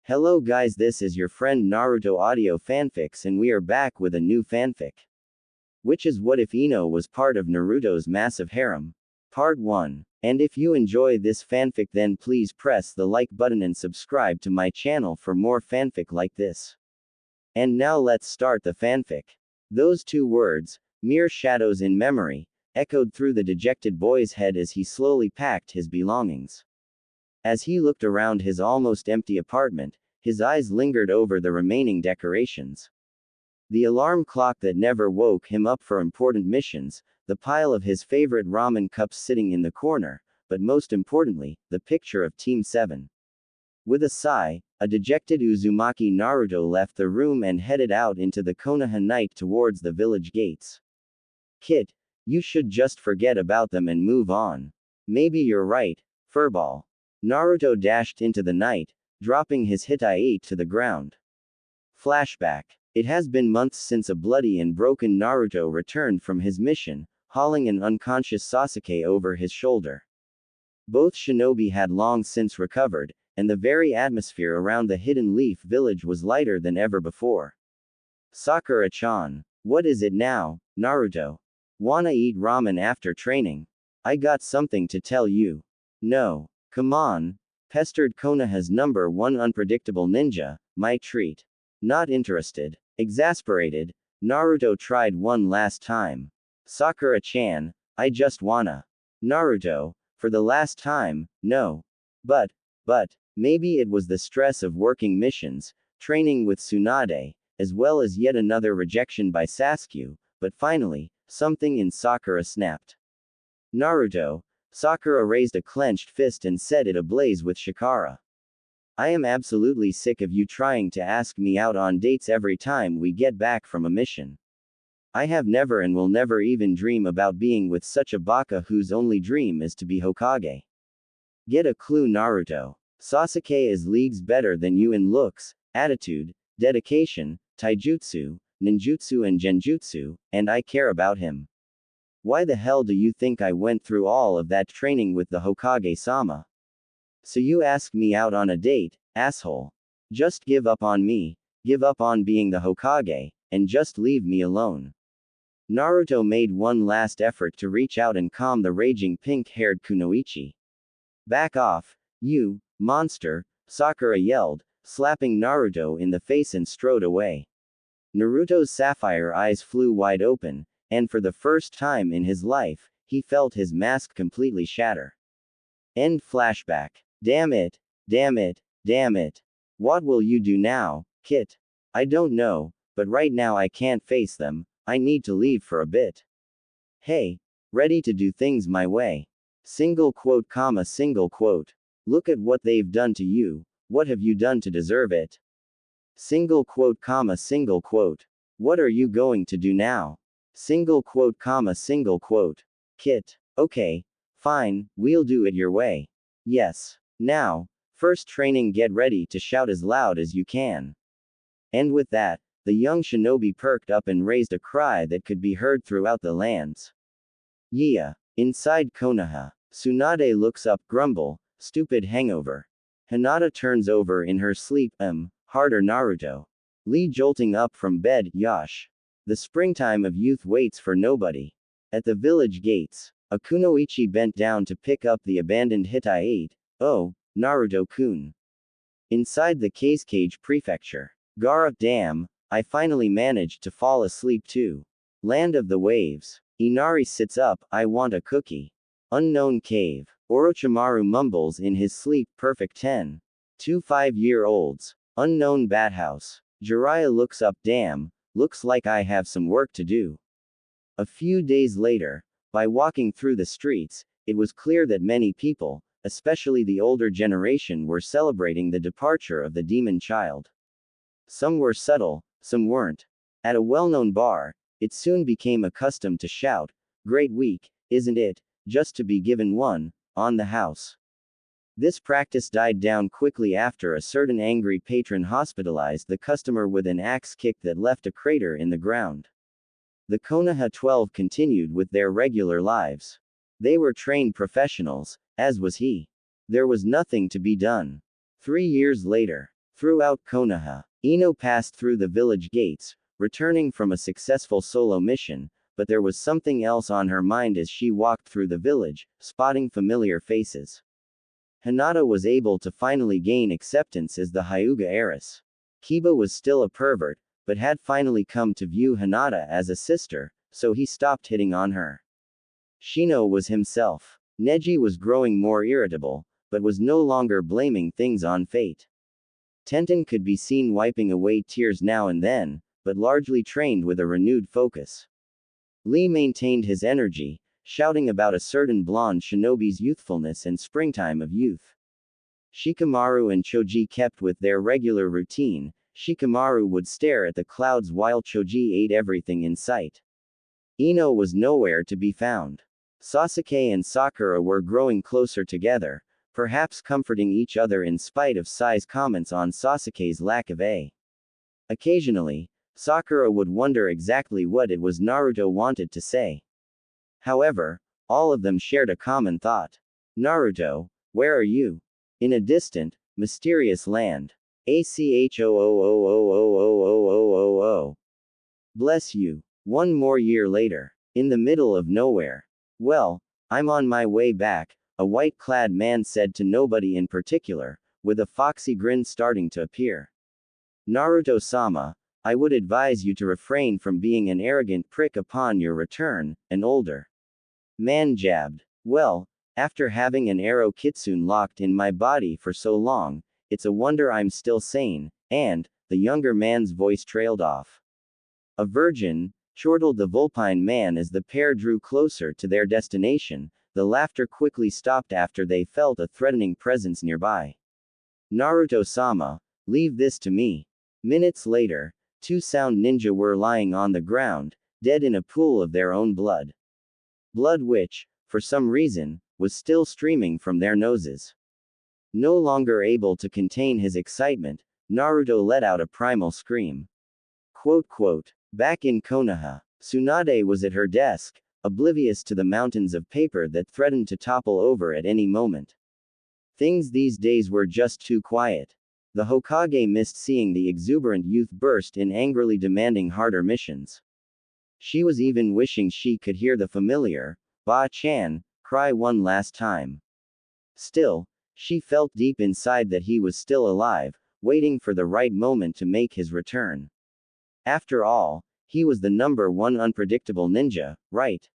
Hello guys, this is your friend Naruto Audio Fanfics and we are back with a new fanfic. Which is what if Ino was part of Naruto's massive harem? Part 1. And if you enjoy this fanfic then please press the like button and subscribe to my channel for more fanfic like this. And now let's start the fanfic. Those two words, mere shadows in memory, echoed through the dejected boy's head as he slowly packed his belongings. As he looked around his almost empty apartment, his eyes lingered over the remaining decorations. The alarm clock that never woke him up for important missions, the pile of his favorite ramen cups sitting in the corner, but most importantly, the picture of Team 7. With a sigh, a dejected Uzumaki Naruto left the room and headed out into the Konoha night towards the village gates. Kid, you should just forget about them and move on. Maybe you're right, furball. Naruto dashed into the night, dropping his hitai to the ground. Flashback. It has been months since a bloody and broken Naruto returned from his mission, hauling an unconscious Sasuke over his shoulder. Both shinobi had long since recovered, and the very atmosphere around the Hidden Leaf village was lighter than ever before. Sakura-chan. What is it now, Naruto? Wanna eat ramen after training? I got something to tell you. No. Come on, pestered Konoha's number one unpredictable ninja, my treat. Not interested. Exasperated, Naruto tried one last time. Sakura-chan, I just wanna. Naruto, for the last time, no. But, maybe it was the stress of working missions, training with Tsunade, as well as yet another rejection by Sasuke, but finally, something in Sakura snapped. Naruto, Sakura raised a clenched fist and set it ablaze with chakra. I am absolutely sick of you trying to ask me out on dates every time we get back from a mission. I have never and will never even dream about being with such a baka whose only dream is to be Hokage. Get a clue, Naruto. Sasuke is leagues better than you in looks, attitude, dedication, taijutsu, ninjutsu and genjutsu, and I care about him. Why the hell do you think I went through all of that training with the Hokage-sama? So you ask me out on a date, asshole. Just give up on me, give up on being the Hokage, and just leave me alone. Naruto made one last effort to reach out and calm the raging pink-haired Kunoichi. Back off, you monster, Sakura yelled, slapping Naruto in the face and strode away. Naruto's sapphire eyes flew wide open, and for the first time in his life, he felt his mask completely shatter. End flashback. Damn it, damn it, damn it. What will you do now, Kit? I don't know, but right now I can't face them, I need to leave for a bit. Hey, ready to do things my way. Single quote, comma, single quote. Look at what they've done to you, what have you done to deserve it? Single quote, comma, single quote. What are you going to do now? Single quote, comma, single quote. Kit. Okay. Fine, we'll do it your way. Yes. Now, first training, get ready to shout as loud as you can. And with that, the young shinobi perked up and raised a cry that could be heard throughout the lands. Yeah. Inside Konoha, Tsunade looks up, grumble, stupid hangover. Hinata turns over in her sleep, harder Naruto. Lee jolting up from bed, Yosh. The springtime of youth waits for nobody. At the village gates, a Kunoichi bent down to pick up the abandoned hitai. Oh, Naruto-kun. Inside the Cage Prefecture. Gaara, damn, I finally managed to fall asleep too. Land of the Waves. Inari sits up, I want a cookie. Unknown cave. Orochimaru mumbles in his sleep, perfect 10. 2 5-year-olds. Unknown Bathouse. Jiraiya looks up, damn, looks like I have some work to do. A few days later, by walking through the streets, it was clear that many people, especially the older generation, were celebrating the departure of the demon child. Some were subtle, some weren't. At a well-known bar, it soon became a custom to shout, "Great week, isn't it, just to be given one, on the house." This practice died down quickly after a certain angry patron hospitalized the customer with an axe kick that left a crater in the ground. The Konoha 12 continued with their regular lives. They were trained professionals, as was he. There was nothing to be done. 3 years later. Throughout Konoha, Ino passed through the village gates, returning from a successful solo mission, but there was something else on her mind as she walked through the village, spotting familiar faces. Hinata was able to finally gain acceptance as the Hyuga heiress. Kiba was still a pervert, but had finally come to view Hinata as a sister, so he stopped hitting on her. Shino was himself. Neji was growing more irritable, but was no longer blaming things on fate. Tenten could be seen wiping away tears now and then, but largely trained with a renewed focus. Lee maintained his energy, shouting about a certain blonde shinobi's youthfulness and springtime of youth. Shikamaru and Choji kept with their regular routine. Shikamaru would stare at the clouds while Choji ate everything in sight. Ino was nowhere to be found. Sasuke and Sakura were growing closer together, perhaps comforting each other in spite of Sai's comments on Sasuke's lack of a. Occasionally, Sakura would wonder exactly what it was Naruto wanted to say. However, all of them shared a common thought. Naruto, where are you? In a distant, mysterious land. ACHOOOOOOOOOOO. Bless you. One more year later. In the middle of nowhere. Well, I'm on my way back, a white-clad man said to nobody in particular, with a foxy grin starting to appear. Naruto-sama, I would advise you to refrain from being an arrogant prick upon your return, an older man jabbed. Well, after having an arrow kitsune locked in my body for so long, it's a wonder I'm still sane, and, the younger man's voice trailed off. A virgin, chortled the vulpine man as the pair drew closer to their destination. The laughter quickly stopped after they felt a threatening presence nearby. Naruto-sama, leave this to me. Minutes later, two sound ninja were lying on the ground, dead in a pool of their own blood. Blood which, for some reason, was still streaming from their noses. No longer able to contain his excitement, Naruto let out a primal scream. Back in Konoha, Tsunade was at her desk, oblivious to the mountains of paper that threatened to topple over at any moment. Things these days were just too quiet. The Hokage missed seeing the exuberant youth burst in angrily demanding harder missions. She was even wishing she could hear the familiar, Ba-chan, cry one last time. Still, she felt deep inside that he was still alive, waiting for the right moment to make his return. After all, he was the #1 unpredictable ninja, right?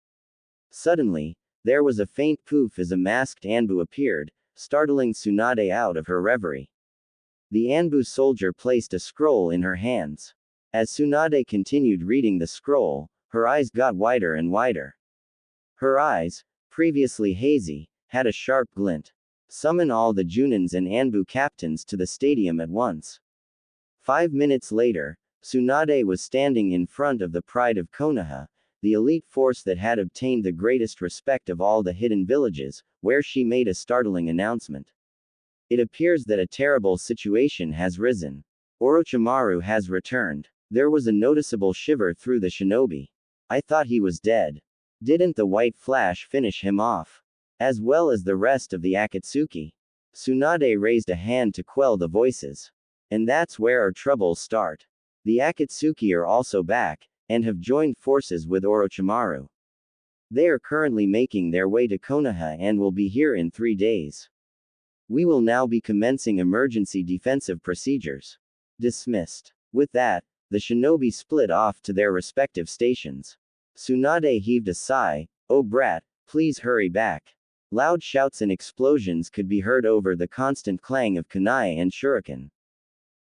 Suddenly, there was a faint poof as a masked Anbu appeared, startling Tsunade out of her reverie. The Anbu soldier placed a scroll in her hands. As Tsunade continued reading the scroll, her eyes got wider and wider. Her eyes, previously hazy, had a sharp glint. Summon all the Junins and Anbu captains to the stadium at once. 5 minutes later, Tsunade was standing in front of the Pride of Konoha, the elite force that had obtained the greatest respect of all the hidden villages, where she made a startling announcement. It appears that a terrible situation has risen. Orochimaru has returned. There was a noticeable shiver through the shinobi. I thought he was dead. Didn't the white flash finish him off? As well as the rest of the Akatsuki. Tsunade raised a hand to quell the voices. And that's where our troubles start. The Akatsuki are also back, and have joined forces with Orochimaru. They are currently making their way to Konoha and will be here in 3 days. We will now be commencing emergency defensive procedures. Dismissed. With that, the shinobi split off to their respective stations. Tsunade heaved a sigh. Oh brat, please hurry back. Loud shouts and explosions could be heard over the constant clang of kunai and shuriken.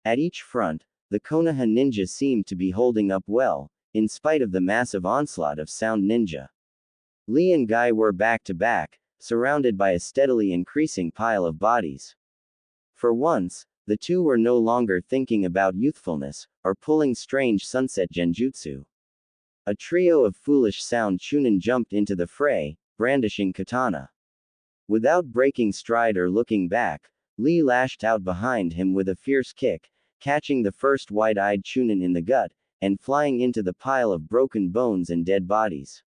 At each front, the Konoha ninja seemed to be holding up well, in spite of the massive onslaught of sound ninja. Lee and Guy were back to back, surrounded by a steadily increasing pile of bodies. For once, the two were no longer thinking about youthfulness, or pulling strange sunset genjutsu. A trio of foolish sound chunin jumped into the fray, brandishing katana. Without breaking stride or looking back, Lee lashed out behind him with a fierce kick, catching the first wide-eyed chunin in the gut, and flying into the pile of broken bones and dead bodies.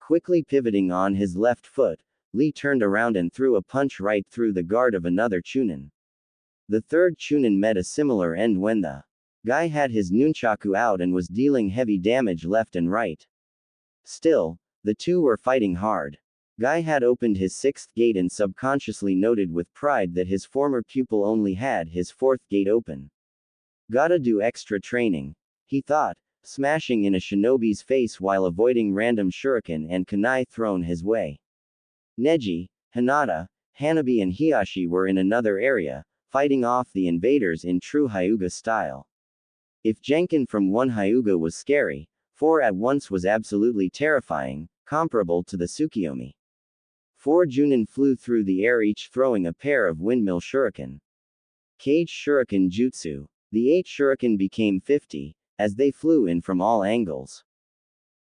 Quickly pivoting on his left foot, Lee turned around and threw a punch right through the guard of another chunin. The third Chunin met a similar end when the guy had his nunchaku out and was dealing heavy damage left and right. Still, the two were fighting hard. Guy had opened his sixth gate and subconsciously noted with pride that his former pupil only had his fourth gate open. Gotta do extra training, he thought, smashing in a shinobi's face while avoiding random shuriken and kunai thrown his way. Neji, Hinata, Hanabi and Hiyashi were in another area, fighting off the invaders in true Hyuga style. If Jenkin from one Hyuga was scary, 4 at once was absolutely terrifying, comparable to the Tsukiyomi. 4 Junin flew through the air, each throwing a pair of windmill shuriken. Cage shuriken jutsu. The 8 shuriken became 50, as they flew in from all angles.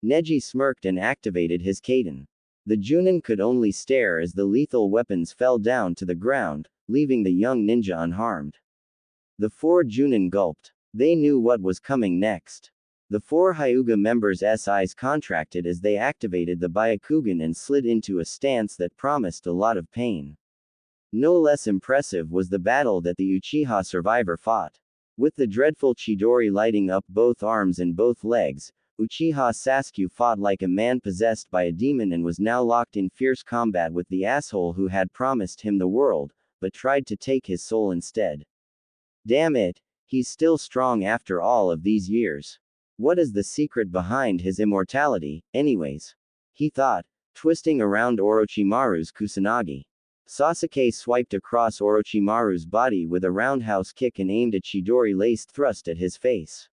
Neji smirked and activated his Kaden. The Junin could only stare as the lethal weapons fell down to the ground, leaving the young ninja unharmed. The 4 Junin gulped. They knew what was coming next. The 4 Hyuga members' eyes contracted as they activated the Byakugan and slid into a stance that promised a lot of pain. No less impressive was the battle that the Uchiha survivor fought. With the dreadful Chidori lighting up both arms and both legs, Uchiha Sasuke fought like a man possessed by a demon and was now locked in fierce combat with the asshole who had promised him the world, but tried to take his soul instead. Damn it, he's still strong after all of these years. What is the secret behind his immortality, anyways? He thought, twisting around Orochimaru's Kusanagi. Sasuke swiped across Orochimaru's body with a roundhouse kick and aimed a Chidori-laced thrust at his face.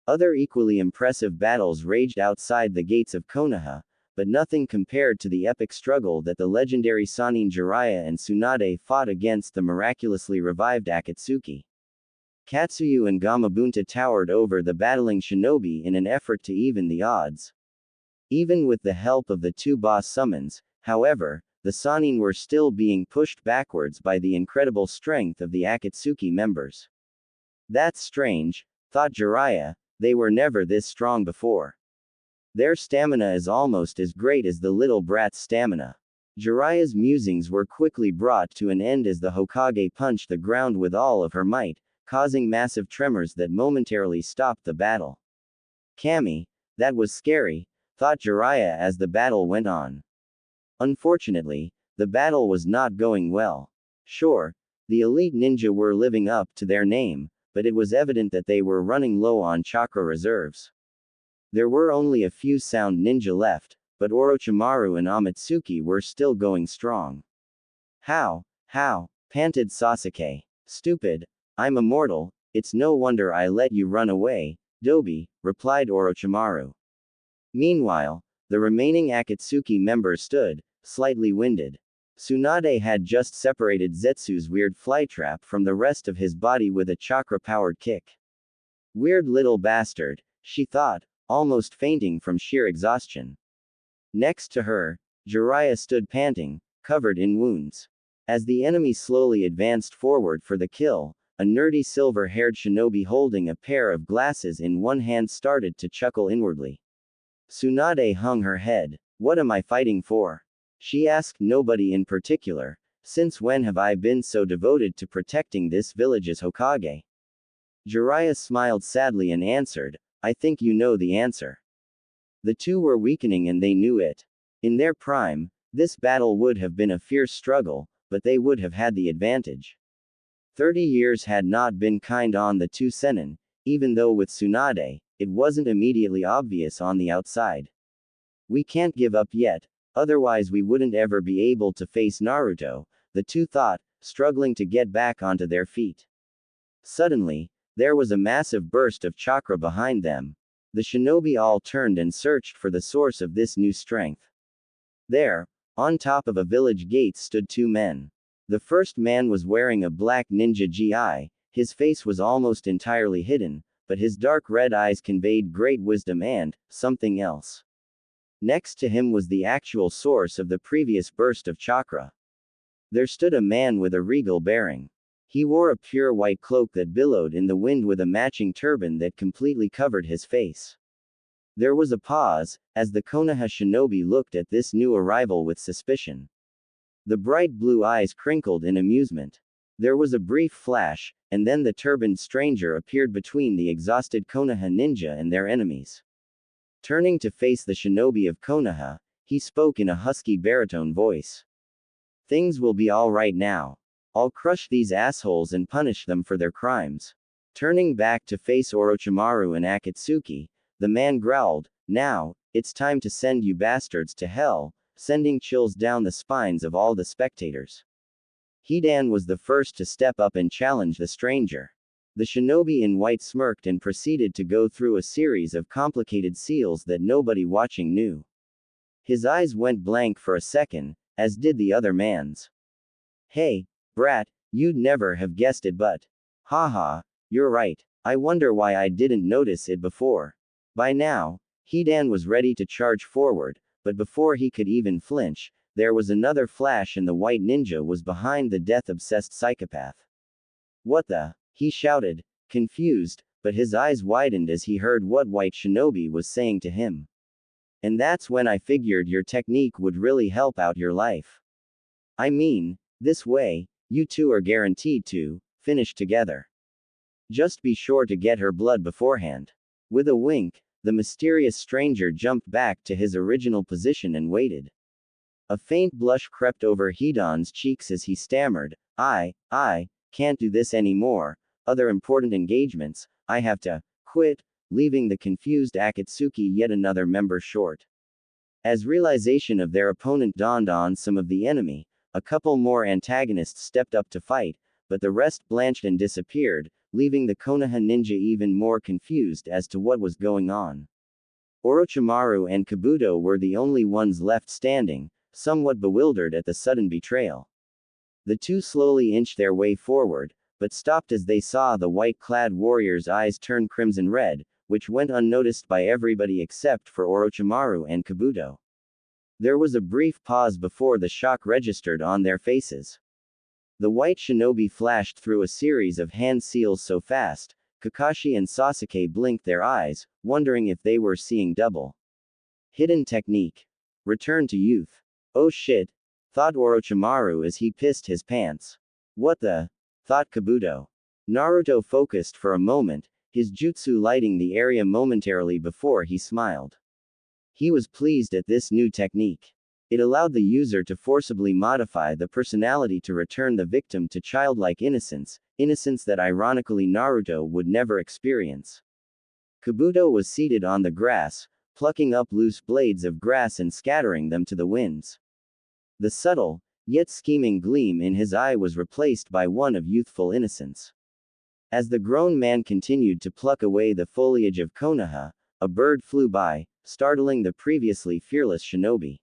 Other equally impressive battles raged outside the gates of Konoha, but nothing compared to the epic struggle that the legendary Sannin Jiraiya and Tsunade fought against the miraculously revived Akatsuki. Katsuyu and Gamabunta towered over the battling shinobi in an effort to even the odds. Even with the help of the 2 boss summons, however, the Sannin were still being pushed backwards by the incredible strength of the Akatsuki members. That's strange, thought Jiraiya, they were never this strong before. Their stamina is almost as great as the little brat's stamina. Jiraiya's musings were quickly brought to an end as the Hokage punched the ground with all of her might, causing massive tremors that momentarily stopped the battle. Kami, that was scary, thought Jiraiya as the battle went on. Unfortunately, the battle was not going well. Sure, the elite ninja were living up to their name, but it was evident that they were running low on chakra reserves. There were only a few sound ninja left, but Orochimaru and Amatsuki were still going strong. How, panted Sasuke. Stupid, I'm immortal, it's no wonder I let you run away, Dobi, replied Orochimaru. Meanwhile, the remaining Akatsuki members stood, slightly winded. Tsunade had just separated Zetsu's weird flytrap from the rest of his body with a chakra-powered kick. Weird little bastard, she thought, almost fainting from sheer exhaustion. Next to her, Jiraiya stood panting, covered in wounds. As the enemy slowly advanced forward for the kill, a nerdy silver-haired shinobi holding a pair of glasses in one hand started to chuckle inwardly. Tsunade hung her head. What am I fighting for? She asked nobody in particular. Since when have I been so devoted to protecting this village's Hokage? Jiraiya smiled sadly and answered, I think you know the answer. The two were weakening and they knew it. In their prime, this battle would have been a fierce struggle, but they would have had the advantage. 30 years had not been kind on the 2 Sennin, even though with Tsunade, it wasn't immediately obvious on the outside. We can't give up yet, otherwise we wouldn't ever be able to face Naruto, the two thought, struggling to get back onto their feet. Suddenly, there was a massive burst of chakra behind them. The shinobi all turned and searched for the source of this new strength. There, on top of a village gate stood 2 men. The first man was wearing a black ninja gi, his face was almost entirely hidden, but his dark red eyes conveyed great wisdom and something else. Next to him was the actual source of the previous burst of chakra. There stood a man with a regal bearing. He wore a pure white cloak that billowed in the wind with a matching turban that completely covered his face. There was a pause, as the Konoha shinobi looked at this new arrival with suspicion. The bright blue eyes crinkled in amusement. There was a brief flash, and then the turbaned stranger appeared between the exhausted Konoha ninja and their enemies. Turning to face the shinobi of Konoha, he spoke in a husky baritone voice. Things will be all right now. I'll crush these assholes and punish them for their crimes. Turning back to face Orochimaru and Akatsuki, the man growled, now, it's time to send you bastards to hell, sending chills down the spines of all the spectators. Hidan was the first to step up and challenge the stranger. The shinobi in white smirked and proceeded to go through a series of complicated seals that nobody watching knew. His eyes went blank for a second, as did the other man's. Hey, brat, you'd never have guessed it, but. Haha, you're right. I wonder why I didn't notice it before. By now, Hidan was ready to charge forward, but before he could even flinch, there was another flash and the white ninja was behind the death-obsessed psychopath. What the? He shouted, confused, but his eyes widened as he heard what white shinobi was saying to him. And that's when I figured your technique would really help out your life. I mean, this way, you two are guaranteed to finish together. Just be sure to get her blood beforehand. With a wink, the mysterious stranger jumped back to his original position and waited. A faint blush crept over Hidan's cheeks as he stammered, I can't do this anymore, other important engagements, I have to quit, leaving the confused Akatsuki yet another member short. As realization of their opponent dawned on some of the enemy, a couple more antagonists stepped up to fight, but the rest blanched and disappeared, leaving the Konoha ninja even more confused as to what was going on. Orochimaru and Kabuto were the only ones left standing, somewhat bewildered at the sudden betrayal. The two slowly inched their way forward, but stopped as they saw the white-clad warrior's eyes turn crimson red, which went unnoticed by everybody except for Orochimaru and Kabuto. There was a brief pause before the shock registered on their faces. The white shinobi flashed through a series of hand seals so fast, Kakashi and Sasuke blinked their eyes, wondering if they were seeing double. Hidden technique. Return to youth. Oh shit, thought Orochimaru as he pissed his pants. What the? Thought Kabuto. Naruto focused for a moment, his jutsu lighting the area momentarily before he smiled. He was pleased at this new technique. It allowed the user to forcibly modify the personality to return the victim to childlike innocence, innocence that ironically Naruto would never experience. Kabuto was seated on the grass, plucking up loose blades of grass and scattering them to the winds. The subtle, yet scheming gleam in his eye was replaced by one of youthful innocence. As the grown man continued to pluck away the foliage of Konoha, a bird flew by, startling the previously fearless shinobi.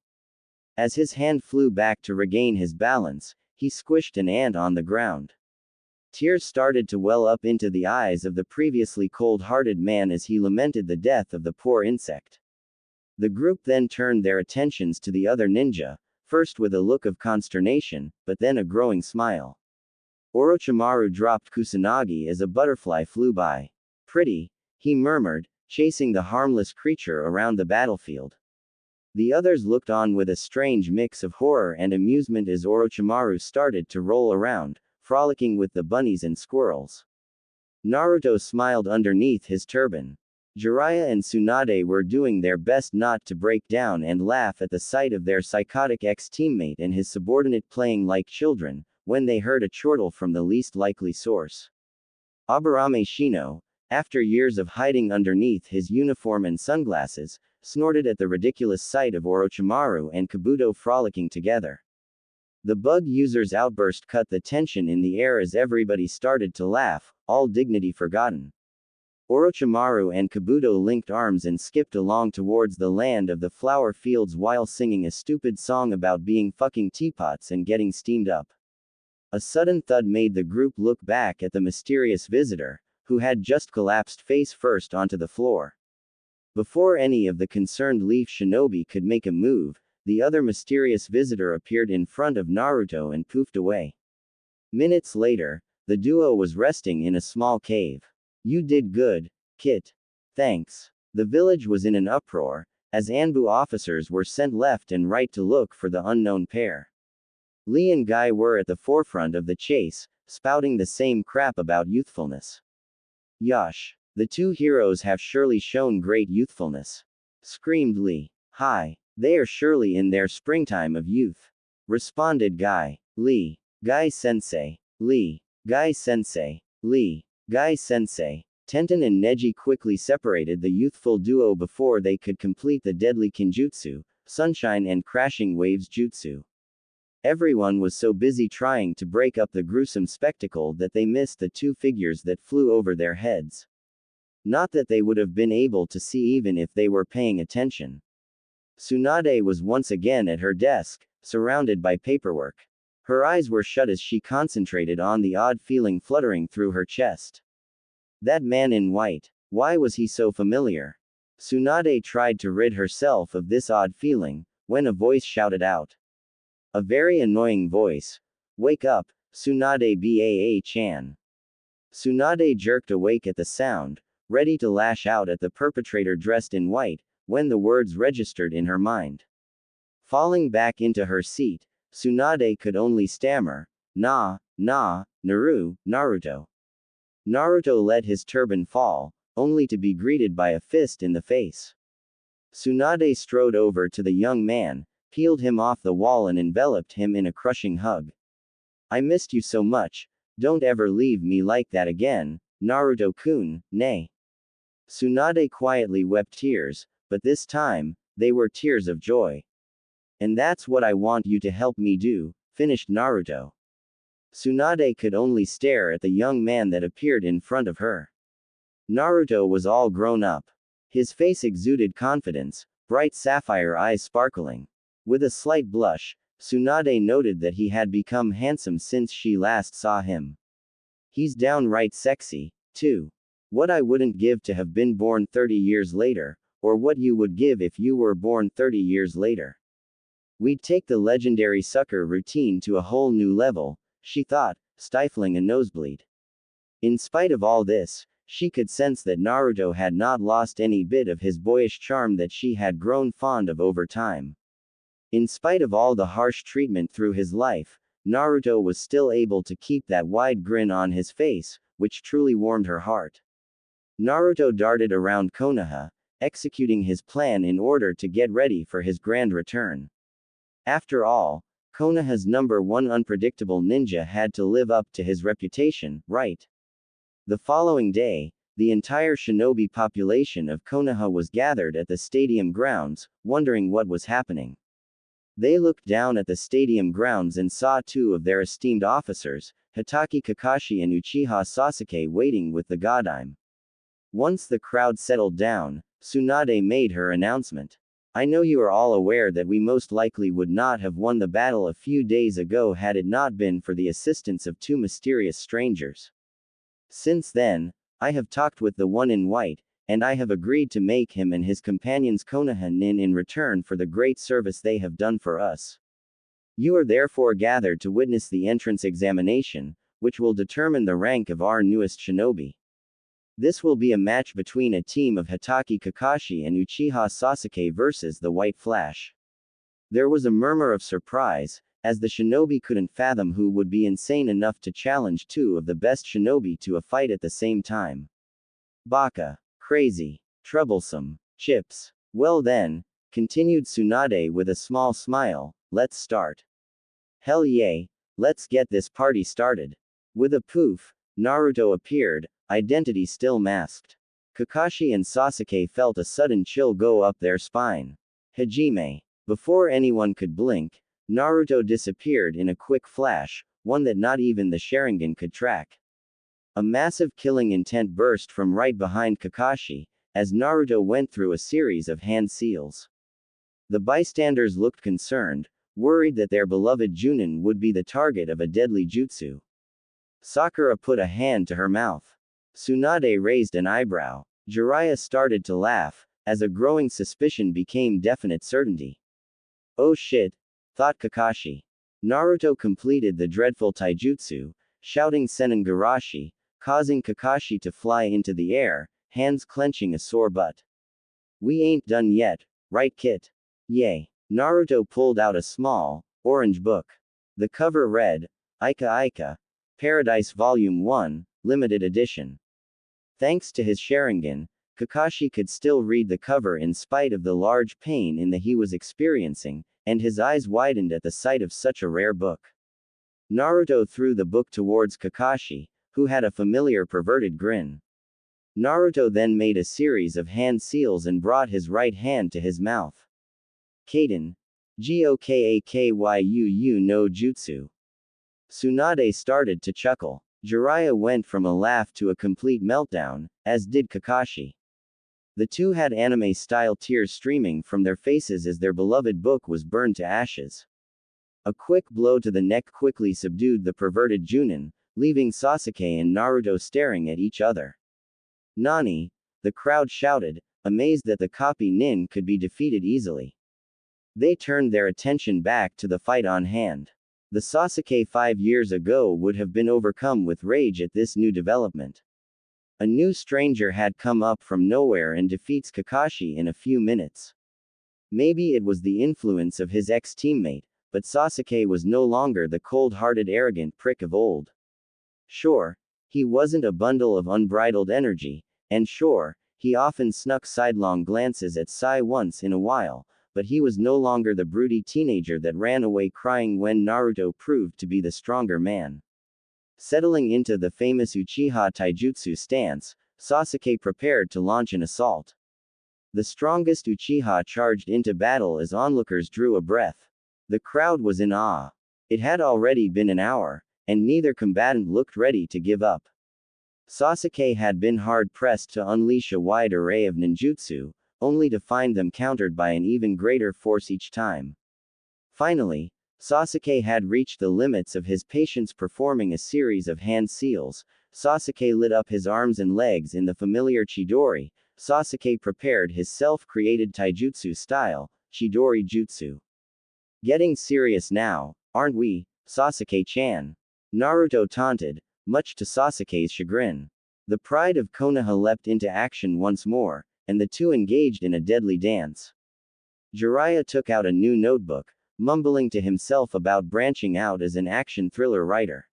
As his hand flew back to regain his balance, he squished an ant on the ground. Tears started to well up into the eyes of the previously cold-hearted man as he lamented the death of the poor insect. The group then turned their attentions to the other ninja, first with a look of consternation, but then a growing smile. Orochimaru dropped Kusanagi as a butterfly flew by. Pretty, he murmured, chasing the harmless creature around the battlefield. The others looked on with a strange mix of horror and amusement as Orochimaru started to roll around, frolicking with the bunnies and squirrels. Naruto smiled underneath his turban. Jiraiya and Tsunade were doing their best not to break down and laugh at the sight of their psychotic ex-teammate and his subordinate playing like children, when they heard a chortle from the least likely source. Aburame Shino, after years of hiding underneath his uniform and sunglasses, snorted at the ridiculous sight of Orochimaru and Kabuto frolicking together. The bug user's outburst cut the tension in the air as everybody started to laugh, all dignity forgotten. Orochimaru and Kabuto linked arms and skipped along towards the land of the flower fields while singing a stupid song about being fucking teapots and getting steamed up. A sudden thud made the group look back at the mysterious visitor, who had just collapsed face first onto the floor. Before any of the concerned leaf shinobi could make a move, the other mysterious visitor appeared in front of Naruto and poofed away. Minutes later, the duo was resting in a small cave. You did good, Kit. Thanks. The village was in an uproar, as Anbu officers were sent left and right to look for the unknown pair. Lee and Guy were at the forefront of the chase, spouting the same crap about youthfulness. Yosh. The two heroes have surely shown great youthfulness. Screamed Lee. Hi. They are surely in their springtime of youth. Responded Guy. Lee. Guy sensei. Lee. Guy sensei. Lee. Guy sensei. Tenten and Neji quickly separated the youthful duo before they could complete the deadly Kinjutsu, Sunshine and Crashing Waves Jutsu. Everyone was so busy trying to break up the gruesome spectacle that they missed the two figures that flew over their heads. Not that they would have been able to see even if they were paying attention. Tsunade was once again at her desk, surrounded by paperwork. Her eyes were shut as she concentrated on the odd feeling fluttering through her chest. That man in white. Why was he so familiar? Tsunade tried to rid herself of this odd feeling, when a voice shouted out. A very annoying voice. Wake up, Tsunade Baa-chan. Tsunade jerked awake at the sound, ready to lash out at the perpetrator dressed in white, when the words registered in her mind. Falling back into her seat, Tsunade could only stammer, Naruto. Naruto let his turban fall, only to be greeted by a fist in the face. Tsunade strode over to the young man, peeled him off the wall and enveloped him in a crushing hug. I missed you so much, don't ever leave me like that again, Naruto-kun, nay. Tsunade quietly wept tears, but this time, they were tears of joy. And that's what I want you to help me do, finished Naruto. Tsunade could only stare at the young man that appeared in front of her. Naruto was all grown up. His face exuded confidence, bright sapphire eyes sparkling. With a slight blush, Tsunade noted that he had become handsome since she last saw him. He's downright sexy, too. What I wouldn't give to have been born 30 years later, or what you would give if you were born 30 years later. We'd take the legendary sucker routine to a whole new level, she thought, stifling a nosebleed. In spite of all this, she could sense that Naruto had not lost any bit of his boyish charm that she had grown fond of over time. In spite of all the harsh treatment through his life, Naruto was still able to keep that wide grin on his face, which truly warmed her heart. Naruto darted around Konoha, executing his plan in order to get ready for his grand return. After all, Konoha's #1 unpredictable ninja had to live up to his reputation, right? The following day, the entire shinobi population of Konoha was gathered at the stadium grounds, wondering what was happening. They looked down at the stadium grounds and saw two of their esteemed officers, Hitaki Kakashi and Uchiha Sasuke, waiting with the Godime. Once the crowd settled down, Tsunade made her announcement. I know you are all aware that we most likely would not have won the battle a few days ago had it not been for the assistance of two mysterious strangers. Since then, I have talked with the one in white, and I have agreed to make him and his companions Konoha nin in return for the great service they have done for us. You are therefore gathered to witness the entrance examination, which will determine the rank of our newest shinobi. This will be a match between a team of Hitaki Kakashi and Uchiha Sasuke versus the White Flash. There was a murmur of surprise, as the shinobi couldn't fathom who would be insane enough to challenge two of the best shinobi to a fight at the same time. Baka. Crazy. Troublesome. Chips. Well then, continued Tsunade with a small smile, let's start. Hell yay, let's get this party started. With a poof, Naruto appeared, identity still masked. Kakashi and Sasuke felt a sudden chill go up their spine. Hajime. Before anyone could blink, Naruto disappeared in a quick flash, one that not even the Sharingan could track. A massive killing intent burst from right behind Kakashi, as Naruto went through a series of hand seals. The bystanders looked concerned, worried that their beloved Junin would be the target of a deadly jutsu. Sakura put a hand to her mouth. Tsunade raised an eyebrow. Jiraiya started to laugh, as a growing suspicion became definite certainty. Oh shit, thought Kakashi. Naruto completed the dreadful taijutsu, shouting Senengarashi, causing Kakashi to fly into the air, hands clenching a sore butt. We ain't done yet, right Kit? Yay. Naruto pulled out a small, orange book. The cover read, Ika Ika. Paradise Volume 1, Limited Edition. Thanks to his Sharingan, Kakashi could still read the cover in spite of the large pain in the he was experiencing, and his eyes widened at the sight of such a rare book. Naruto threw the book towards Kakashi, who had a familiar perverted grin. Naruto then made a series of hand seals and brought his right hand to his mouth. Kaden. Gokakyu no Jutsu. Tsunade started to chuckle. Jiraiya went from a laugh to a complete meltdown, as did Kakashi. The two had anime-style tears streaming from their faces as their beloved book was burned to ashes. A quick blow to the neck quickly subdued the perverted Junin, leaving Sasuke and Naruto staring at each other. Nani? The crowd shouted, amazed that the copy nin could be defeated easily. They turned their attention back to the fight on hand. The Sasuke 5 years ago would have been overcome with rage at this new development. A new stranger had come up from nowhere and defeats Kakashi in a few minutes. Maybe it was the influence of his ex-teammate, but Sasuke was no longer the cold-hearted arrogant prick of old. Sure, he wasn't a bundle of unbridled energy, and sure, he often snuck sidelong glances at Sai once in a while, but he was no longer the broody teenager that ran away crying when Naruto proved to be the stronger man. Settling into the famous Uchiha Taijutsu stance, Sasuke prepared to launch an assault. The strongest Uchiha charged into battle as onlookers drew a breath. The crowd was in awe. It had already been an hour, and neither combatant looked ready to give up. Sasuke had been hard-pressed to unleash a wide array of ninjutsu, only to find them countered by an even greater force each time. Finally, Sasuke had reached the limits of his patience performing a series of hand seals. Sasuke lit up his arms and legs in the familiar Chidori. Sasuke prepared his self-created taijutsu style, Chidori Jutsu. Getting serious now, aren't we, Sasuke-chan? Naruto taunted, much to Sasuke's chagrin. The pride of Konoha leapt into action once more, and the two engaged in a deadly dance. Jiraiya took out a new notebook, mumbling to himself about branching out as an action thriller writer.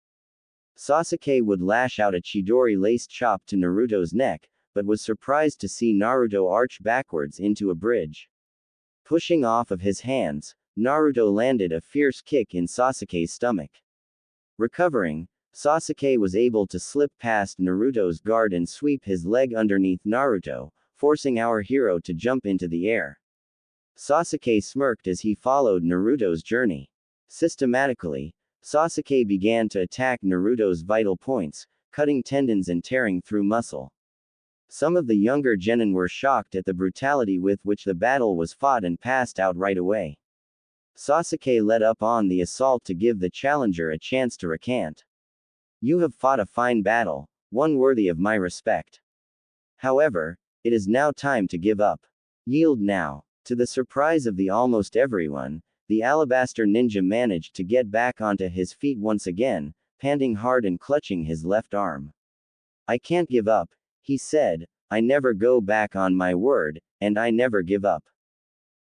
Sasuke would lash out a Chidori-laced chop to Naruto's neck, but was surprised to see Naruto arch backwards into a bridge. Pushing off of his hands, Naruto landed a fierce kick in Sasuke's stomach. Recovering, Sasuke was able to slip past Naruto's guard and sweep his leg underneath Naruto, forcing our hero to jump into the air. Sasuke smirked as he followed Naruto's journey. Systematically, Sasuke began to attack Naruto's vital points, cutting tendons and tearing through muscle. Some of the younger genin were shocked at the brutality with which the battle was fought and passed out right away. Sasuke led up on the assault to give the challenger a chance to recant. You have fought a fine battle, one worthy of my respect. However, it is now time to give up. Yield now. To the surprise of the almost everyone, the Alabaster Ninja managed to get back onto his feet once again, panting hard and clutching his left arm. I can't give up, he said, I never go back on my word, and I never give up.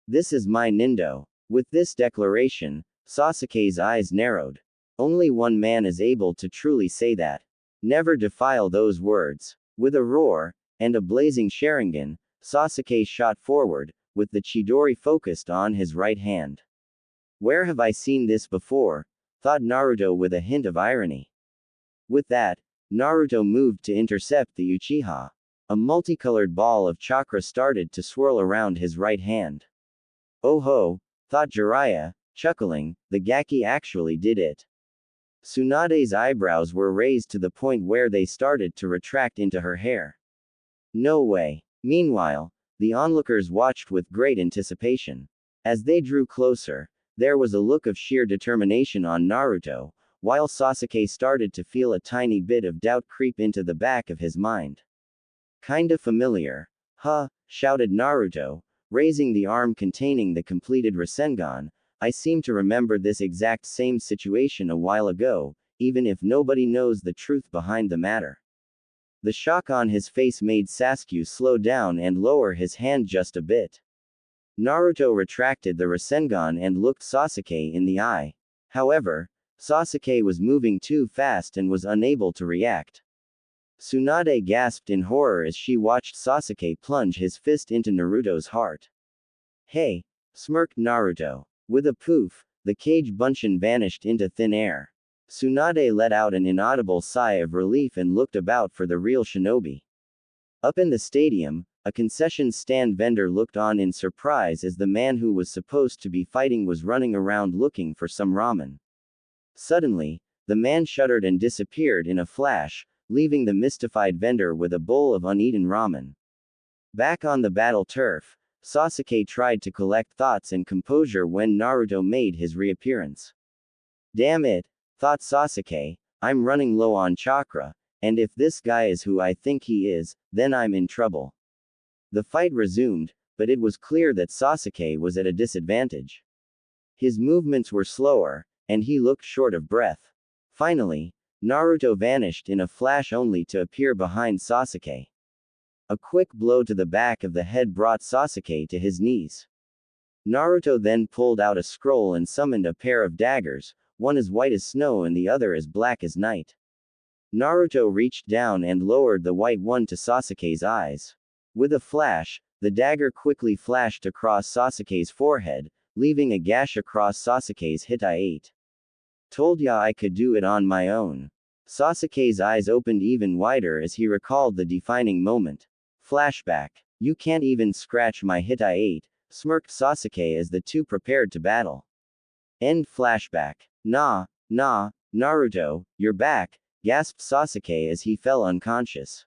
This is my Nindo. With this declaration, Sasuke's eyes narrowed. Only one man is able to truly say that. Never defile those words. With a roar, and a blazing Sharingan, Sasuke shot forward, with the Chidori focused on his right hand. Where have I seen this before? Thought Naruto with a hint of irony. With that, Naruto moved to intercept the Uchiha. A multicolored ball of chakra started to swirl around his right hand. Oh ho, thought Jiraiya, chuckling, the Gaki actually did it. Tsunade's eyebrows were raised to the point where they started to retract into her hair. No way. Meanwhile, the onlookers watched with great anticipation. As they drew closer, there was a look of sheer determination on Naruto, while Sasuke started to feel a tiny bit of doubt creep into the back of his mind. Kinda familiar. Huh, shouted Naruto, raising the arm containing the completed Rasengan. I seem to remember this exact same situation a while ago, even if nobody knows the truth behind the matter. The shock on his face made Sasuke slow down and lower his hand just a bit. Naruto retracted the Rasengan and looked Sasuke in the eye. However, Sasuke was moving too fast and was unable to react. Tsunade gasped in horror as she watched Sasuke plunge his fist into Naruto's heart. Hey! Smirked Naruto. With a poof, the cage bunshin vanished into thin air. Tsunade let out an inaudible sigh of relief and looked about for the real shinobi. Up in the stadium, a concession stand vendor looked on in surprise as the man who was supposed to be fighting was running around looking for some ramen. Suddenly, the man shuddered and disappeared in a flash, leaving the mystified vendor with a bowl of uneaten ramen. Back on the battle turf, Sasuke tried to collect thoughts and composure when Naruto made his reappearance. Damn it, thought Sasuke, I'm running low on chakra, and if this guy is who I think he is, then I'm in trouble. The fight resumed, but it was clear that Sasuke was at a disadvantage. His movements were slower, and he looked short of breath. Finally, Naruto vanished in a flash only to appear behind Sasuke. A quick blow to the back of the head brought Sasuke to his knees. Naruto then pulled out a scroll and summoned a pair of daggers, one as white as snow and the other as black as night. Naruto reached down and lowered the white one to Sasuke's eyes. With a flash, the dagger quickly flashed across Sasuke's forehead, leaving a gash across Sasuke's hit. Told ya I could do it on my own. Sasuke's eyes opened even wider as he recalled the defining moment. Flashback. You can't even scratch my hit, smirked Sasuke as the two prepared to battle. End flashback. Nah, Naruto, you're back, gasped Sasuke as he fell unconscious.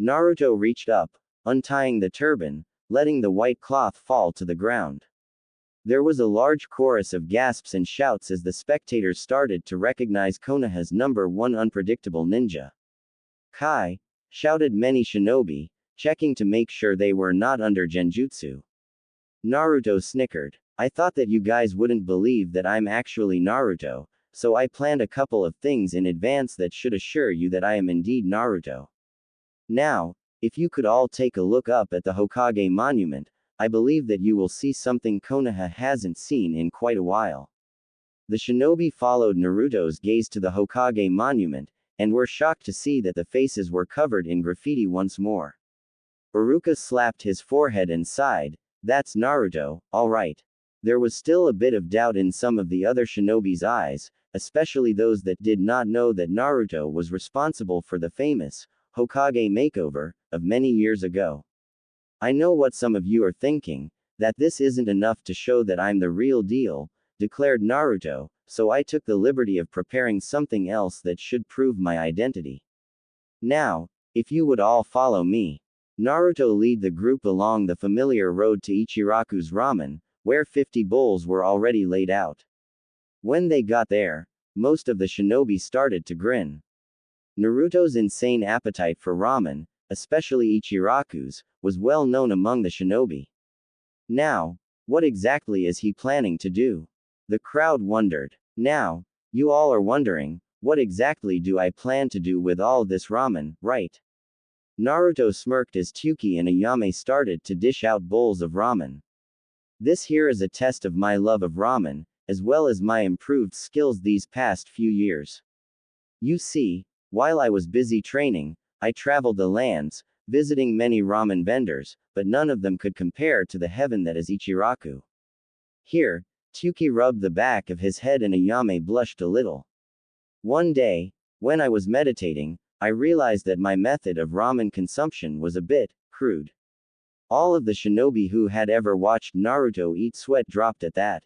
Naruto reached up, untying the turban, letting the white cloth fall to the ground. There was a large chorus of gasps and shouts as the spectators started to recognize Konoha's #1 unpredictable ninja. Kai! Shouted many shinobi, checking to make sure they were not under genjutsu. Naruto snickered. I thought that you guys wouldn't believe that I'm actually Naruto, so I planned a couple of things in advance that should assure you that I am indeed Naruto. Now, if you could all take a look up at the Hokage monument, I believe that you will see something Konoha hasn't seen in quite a while. The shinobi followed Naruto's gaze to the Hokage monument, and were shocked to see that the faces were covered in graffiti once more. Iruka slapped his forehead and sighed, that's Naruto, alright. There was still a bit of doubt in some of the other shinobi's eyes, especially those that did not know that Naruto was responsible for the famous Hokage makeover of many years ago. I know what some of you are thinking, that this isn't enough to show that I'm the real deal, declared Naruto, so I took the liberty of preparing something else that should prove my identity. Now, if you would all follow me. Naruto led the group along the familiar road to Ichiraku's ramen, where 50 bowls were already laid out. When they got there, most of the shinobi started to grin. Naruto's insane appetite for ramen, especially Ichiraku's, was well known among the shinobi. Now, what exactly is he planning to do? The crowd wondered. Now, you all are wondering, what exactly do I plan to do with all this ramen, right? Naruto smirked as Tyuki and Ayame started to dish out bowls of ramen. This here is a test of my love of ramen, as well as my improved skills these past few years. You see, while I was busy training, I traveled the lands, visiting many ramen vendors, but none of them could compare to the heaven that is Ichiraku. Here, Tyuki rubbed the back of his head and Ayame blushed a little. One day, when I was meditating, I realized that my method of ramen consumption was a bit crude. All of the shinobi who had ever watched Naruto eat sweat dropped at that.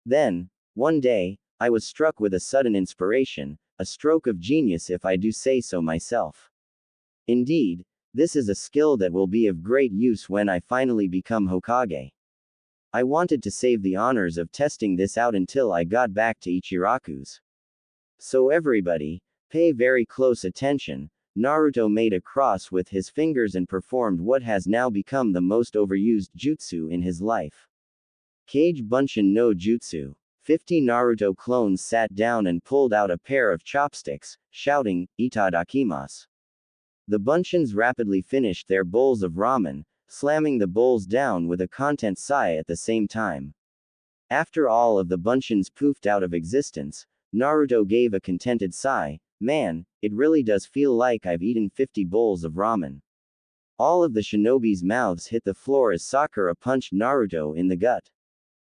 Then, one day, I was struck with a sudden inspiration, a stroke of genius if I do say so myself. Indeed, this is a skill that will be of great use when I finally become Hokage. I wanted to save the honors of testing this out until I got back to Ichiraku's. So everybody, pay very close attention. Naruto made a cross with his fingers and performed what has now become the most overused jutsu in his life. Kage Bunshin no Jutsu. 50 Naruto clones sat down and pulled out a pair of chopsticks, shouting, Itadakimasu. The Bunshins rapidly finished their bowls of ramen, slamming the bowls down with a content sigh at the same time. After all of the Bunshins poofed out of existence, Naruto gave a contented sigh. Man, it really does feel like I've eaten 50 bowls of ramen. All of the shinobi's mouths hit the floor as Sakura punched Naruto in the gut.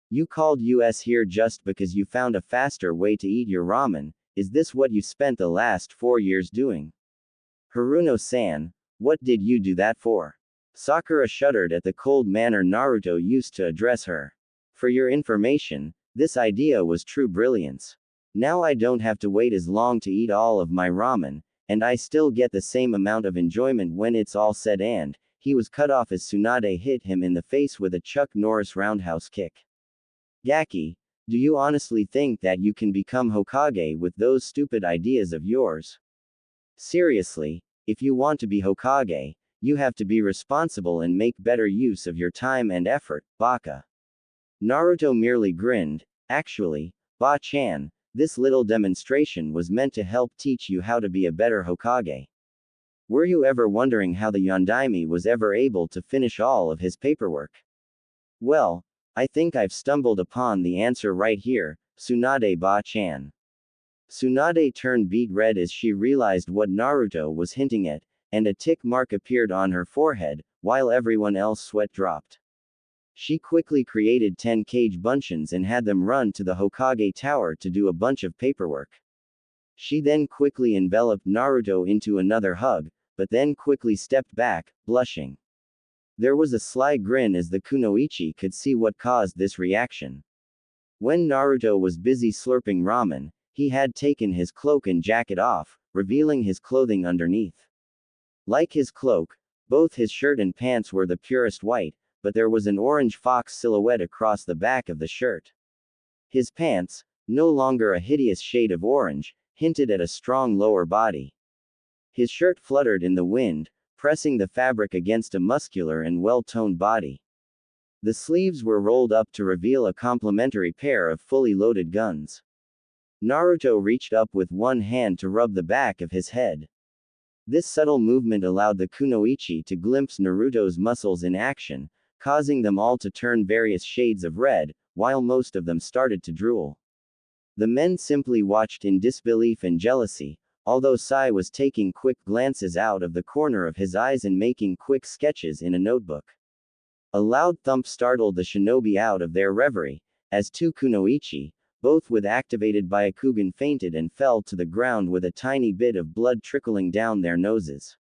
You called us here just because you found a faster way to eat your ramen. Is this what you spent the last 4 years doing? Haruno-san, what did you do that for? Sakura shuddered at the cold manner Naruto used to address her. For your information, this idea was true brilliance. Now I don't have to wait as long to eat all of my ramen, and I still get the same amount of enjoyment when it's all said and, he was cut off as Tsunade hit him in the face with a Chuck Norris roundhouse kick. Gaki, do you honestly think that you can become Hokage with those stupid ideas of yours? Seriously, if you want to be Hokage, you have to be responsible and make better use of your time and effort, Baka. Naruto merely grinned. Actually, Ba-chan, this little demonstration was meant to help teach you how to be a better Hokage. Were you ever wondering how the Yondaime was ever able to finish all of his paperwork? Well, I think I've stumbled upon the answer right here, Tsunade Ba-chan. Tsunade turned beet red as she realized what Naruto was hinting at, and a tick mark appeared on her forehead, while everyone else sweat dropped. She quickly created 10 cage bunchins and had them run to the Hokage tower to do a bunch of paperwork. She then quickly enveloped Naruto into another hug, but then quickly stepped back, blushing. There was a sly grin as the kunoichi could see what caused this reaction. When Naruto was busy slurping ramen, he had taken his cloak and jacket off, revealing his clothing underneath. Like his cloak, both his shirt and pants were the purest white, but there was an orange fox silhouette across the back of the shirt. His pants, no longer a hideous shade of orange, hinted at a strong lower body. His shirt fluttered in the wind, pressing the fabric against a muscular and well-toned body. The sleeves were rolled up to reveal a complementary pair of fully loaded guns. Naruto reached up with one hand to rub the back of his head. This subtle movement allowed the kunoichi to glimpse Naruto's muscles in action, causing them all to turn various shades of red, while most of them started to drool. The men simply watched in disbelief and jealousy, although Sai was taking quick glances out of the corner of his eyes and making quick sketches in a notebook. A loud thump startled the shinobi out of their reverie, as two kunoichi, both with activated Byakugan, fainted and fell to the ground with a tiny bit of blood trickling down their noses.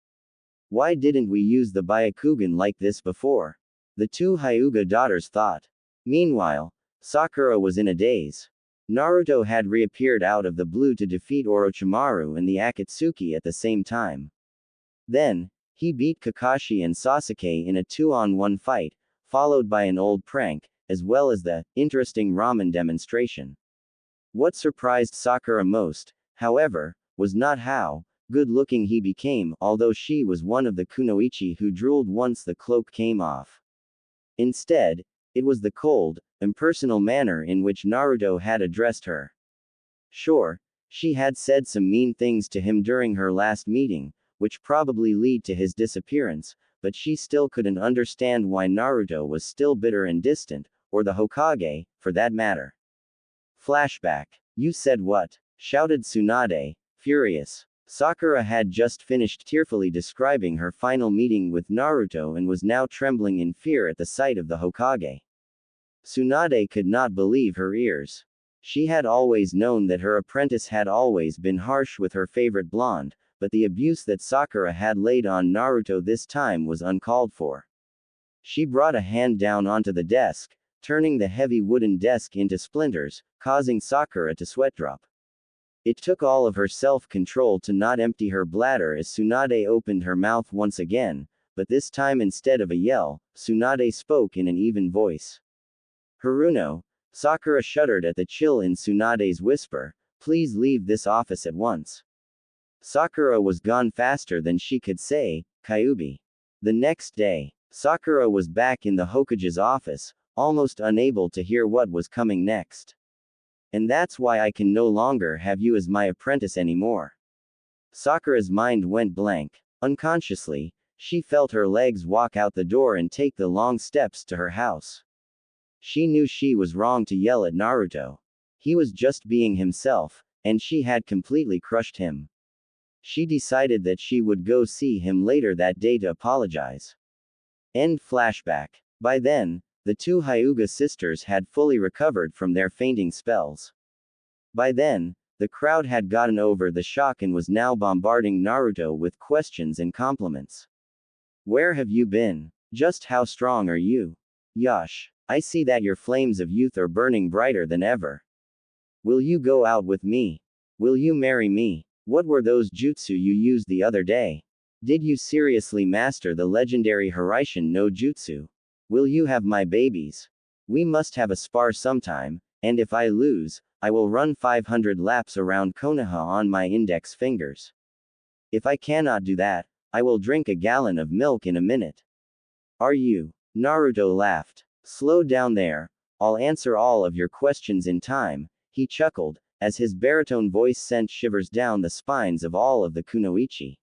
Why didn't we use the Byakugan like this before? The two Hyuga daughters thought. Meanwhile, Sakura was in a daze. Naruto had reappeared out of the blue to defeat Orochimaru and the Akatsuki at the same time. Then, he beat Kakashi and Sasuke in a 2-on-1 fight, followed by an old prank, as well as the interesting ramen demonstration. What surprised Sakura most, however, was not how good-looking he became, although she was one of the kunoichi who drooled once the cloak came off. Instead, it was the cold, impersonal manner in which Naruto had addressed her. Sure, she had said some mean things to him during her last meeting, which probably lead to his disappearance, but she still couldn't understand why Naruto was still bitter and distant, or the Hokage, for that matter. Flashback. You said what? Shouted Tsunade, furious. Sakura had just finished tearfully describing her final meeting with Naruto and was now trembling in fear at the sight of the Hokage. Tsunade could not believe her ears. She had always known that her apprentice had always been harsh with her favorite blonde, but the abuse that Sakura had laid on Naruto this time was uncalled for. She brought a hand down onto the desk, turning the heavy wooden desk into splinters, causing Sakura to sweat drop. It took all of her self-control to not empty her bladder as Tsunade opened her mouth once again, but this time instead of a yell, Tsunade spoke in an even voice. Haruno. Sakura shuddered at the chill in Tsunade's whisper, please leave this office at once. Sakura was gone faster than she could say, Kyuubi. The next day, Sakura was back in the Hokage's office, almost unable to hear what was coming next. And that's why I can no longer have you as my apprentice anymore. Sakura's mind went blank. Unconsciously, she felt her legs walk out the door and take the long steps to her house. She knew she was wrong to yell at Naruto. He was just being himself, and she had completely crushed him. She decided that she would go see him later that day to apologize. End flashback. By then, the two Hyuga sisters had fully recovered from their fainting spells. By then, the crowd had gotten over the shock and was now bombarding Naruto with questions and compliments. Where have you been? Just how strong are you? Yash, I see that your flames of youth are burning brighter than ever. Will you go out with me? Will you marry me? What were those jutsu you used the other day? Did you seriously master the legendary Hiraishin no Jutsu? Will you have my babies? We must have a spar sometime, and if I lose, I will run 500 laps around Konoha on my index fingers. If I cannot do that, I will drink a gallon of milk in a minute. Are you? Naruto laughed. Slow down there. I'll answer all of your questions in time, he chuckled, as his baritone voice sent shivers down the spines of all of the kunoichi.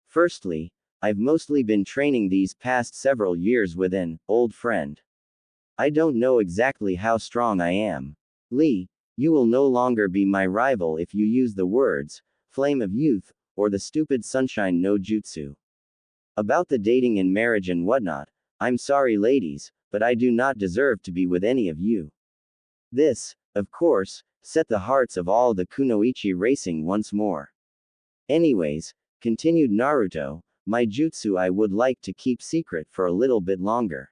Firstly, I've mostly been training these past several years with an old friend. I don't know exactly how strong I am. Lee, you will no longer be my rival if you use the words, flame of youth, or the stupid sunshine no jutsu. About the dating and marriage and whatnot, I'm sorry ladies, but I do not deserve to be with any of you. This, of course, set the hearts of all the kunoichi racing once more. Anyways, continued Naruto, my jutsu I would like to keep secret for a little bit longer.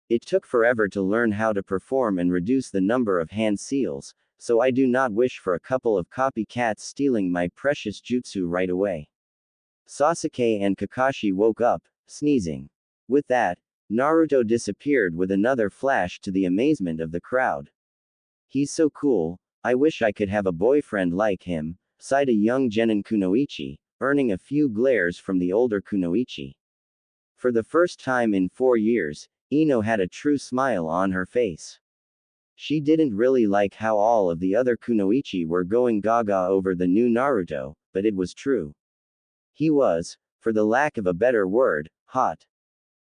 It took forever to learn how to perform and reduce the number of hand seals, so I do not wish for a couple of copycats stealing my precious jutsu right away. Sasuke and Kakashi woke up, sneezing. With that, Naruto disappeared with another flash to the amazement of the crowd. He's so cool, I wish I could have a boyfriend like him, sighed a young genin kunoichi, earning a few glares from the older kunoichi. For the first time in 4 years, Ino had a true smile on her face. She didn't really like how all of the other kunoichi were going gaga over the new Naruto, but it was true. He was, for the lack of a better word, hot.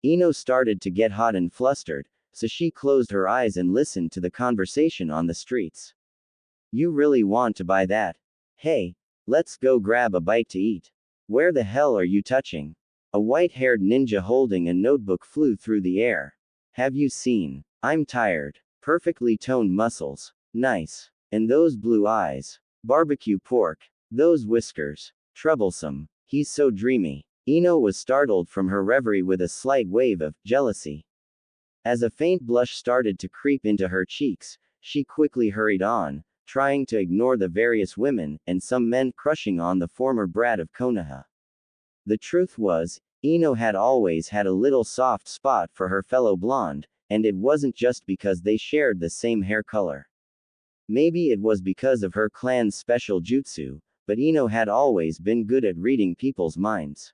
Ino started to get hot and flustered, so she closed her eyes and listened to the conversation on the streets. You really want to buy that? Hey, let's go grab a bite to eat. Where the hell are you touching? A white-haired ninja holding a notebook flew through the air. Have you seen? I'm tired. Perfectly toned muscles. Nice. And those blue eyes. Barbecue pork. Those whiskers. Troublesome. He's so dreamy. Ino was startled from her reverie with a slight wave of jealousy. As a faint blush started to creep into her cheeks, she quickly hurried on, trying to ignore the various women, and some men crushing on the former brat of Konoha. The truth was, Ino had always had a little soft spot for her fellow blonde, and it wasn't just because they shared the same hair color. Maybe it was because of her clan's special jutsu, but Ino had always been good at reading people's minds.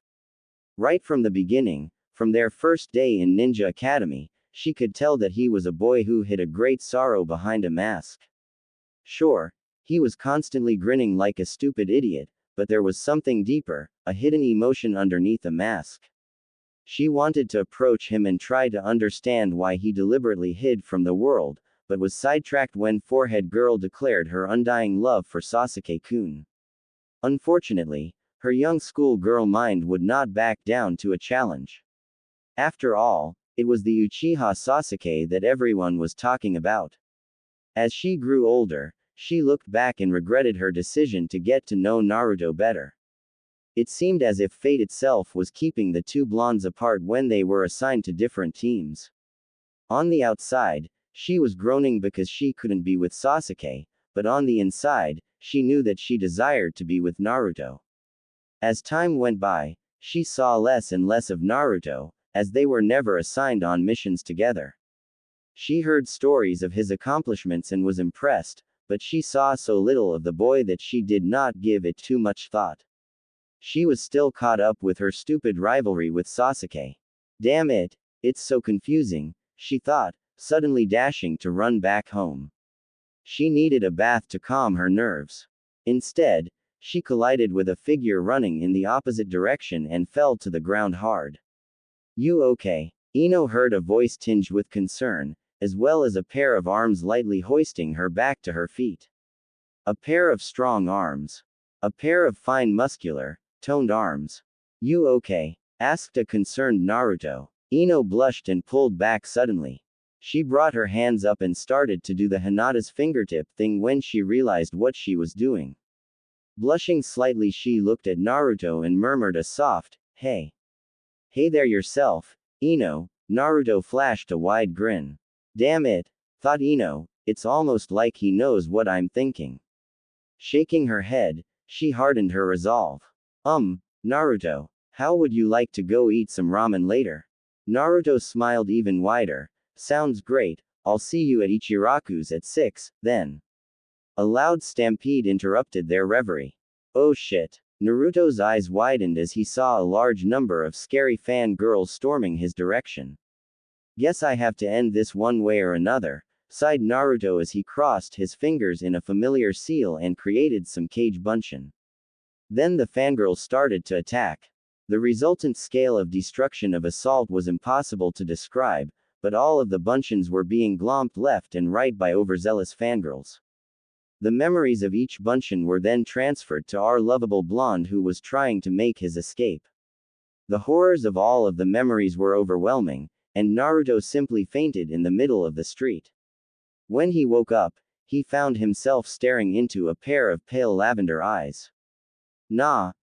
Right from the beginning, from their first day in Ninja Academy, she could tell that he was a boy who hid a great sorrow behind a mask. Sure, he was constantly grinning like a stupid idiot, but there was something deeper, a hidden emotion underneath the mask. She wanted to approach him and try to understand why he deliberately hid from the world, but was sidetracked when Forehead Girl declared her undying love for Sasuke-kun. Unfortunately, her young schoolgirl mind would not back down to a challenge. After all, it was the Uchiha Sasuke that everyone was talking about. As she grew older, she looked back and regretted her decision to get to know Naruto better. It seemed as if fate itself was keeping the two blondes apart when they were assigned to different teams. On the outside, she was groaning because she couldn't be with Sasuke, but on the inside, she knew that she desired to be with Naruto. As time went by, she saw less and less of Naruto, as they were never assigned on missions together. She heard stories of his accomplishments and was impressed, but she saw so little of the boy that she did not give it too much thought. She was still caught up with her stupid rivalry with Sasuke. Damn it, it's so confusing, she thought, suddenly dashing to run back home. She needed a bath to calm her nerves. Instead, she collided with a figure running in the opposite direction and fell to the ground hard. You okay? Ino heard a voice tinged with concern, as well as a pair of arms lightly hoisting her back to her feet. A pair of strong arms. A pair of fine muscular, toned arms. You okay? Asked a concerned Naruto. Ino blushed and pulled back suddenly. She brought her hands up and started to do the Hinata's fingertip thing when she realized what she was doing. Blushing slightly, she looked at Naruto and murmured a soft, "Hey. Hey there yourself, Ino." Naruto flashed a wide grin. Damn it, thought Ino, it's almost like he knows what I'm thinking. Shaking her head, she hardened her resolve. Naruto, how would you like to go eat some ramen later? Naruto smiled even wider. Sounds great, I'll see you at Ichiraku's at 6, then. A loud stampede interrupted their reverie. Oh shit. Naruto's eyes widened as he saw a large number of scary fan girls storming his direction. Guess I have to end this one way or another, sighed Naruto as he crossed his fingers in a familiar seal and created some cage bunshin. Then the fangirls started to attack. The resultant scale of destruction of assault was impossible to describe, but all of the bunshins were being glomped left and right by overzealous fangirls. The memories of each bunshin were then transferred to our lovable blonde who was trying to make his escape. The horrors of all of the memories were overwhelming, and Naruto simply fainted in the middle of the street. When he woke up, he found himself staring into a pair of pale lavender eyes. Naruto-kun,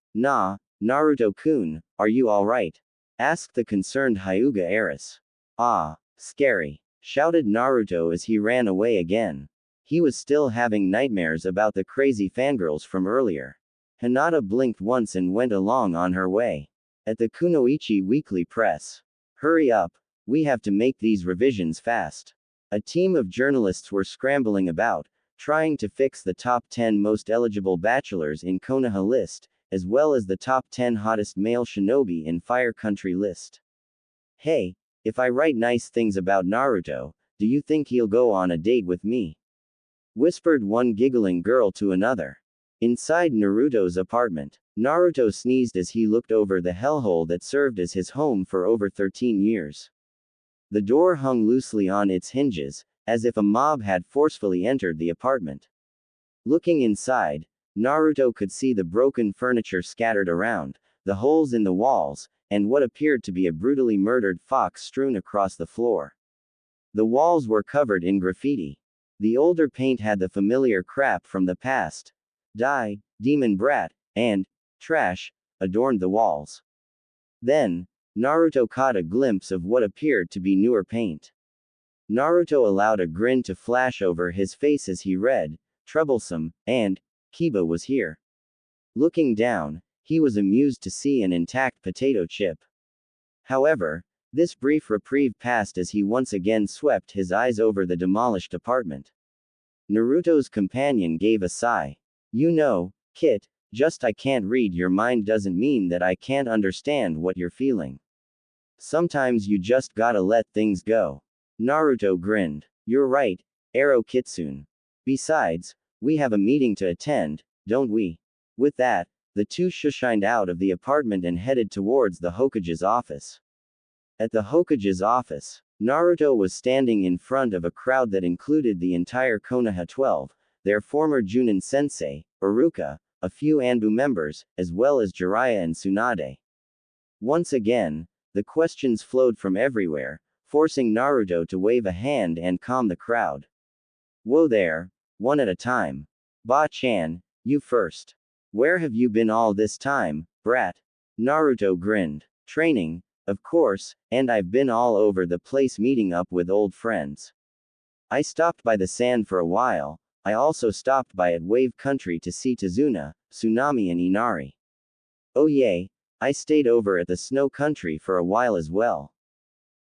are you alright? Asked the concerned Hyuga heiress. Ah, scary, shouted Naruto as he ran away again. He was still having nightmares about the crazy fangirls from earlier. Hinata blinked once and went along on her way. At the Kunoichi Weekly Press. Hurry up, we have to make these revisions fast. A team of journalists were scrambling about, trying to fix the top 10 most eligible bachelors in Konoha list, as well as the top 10 hottest male shinobi in Fire Country list. Hey, if I write nice things about Naruto, do you think he'll go on a date with me? Whispered one giggling girl to another. Inside Naruto's apartment, Naruto sneezed as he looked over the hellhole that served as his home for over 13 years. The door hung loosely on its hinges, as if a mob had forcefully entered the apartment. Looking inside, Naruto could see the broken furniture scattered around, the holes in the walls, and what appeared to be a brutally murdered fox strewn across the floor. The walls were covered in graffiti. The older paint had the familiar crap from the past. Die, demon brat, and trash adorned the walls. Then, Naruto caught a glimpse of what appeared to be newer paint. Naruto allowed a grin to flash over his face as he read, "Troublesome," and Kiba was here. Looking down, he was amused to see an intact potato chip. However, this brief reprieve passed as he once again swept his eyes over the demolished apartment. Naruto's companion gave a sigh. You know, Kit, just I can't read your mind doesn't mean that I can't understand what you're feeling. Sometimes you just gotta let things go. Naruto grinned. You're right, Aro Kitsune. Besides, we have a meeting to attend, don't we? With that, the two shushined out of the apartment and headed towards the Hokage's office. At the Hokage's office, Naruto was standing in front of a crowd that included the entire Konoha 12, their former Junin sensei, Iruka, a few Anbu members, as well as Jiraiya and Tsunade. Once again, the questions flowed from everywhere, forcing Naruto to wave a hand and calm the crowd. Whoa there, one at a time. Ba-chan, you first. Where have you been all this time, brat? Naruto grinned. Training, of course, and I've been all over the place meeting up with old friends. I stopped by the sand for a while. I also stopped by at Wave Country to see Tazuna, Tsunami and Inari. Oh yay, I stayed over at the Snow Country for a while as well.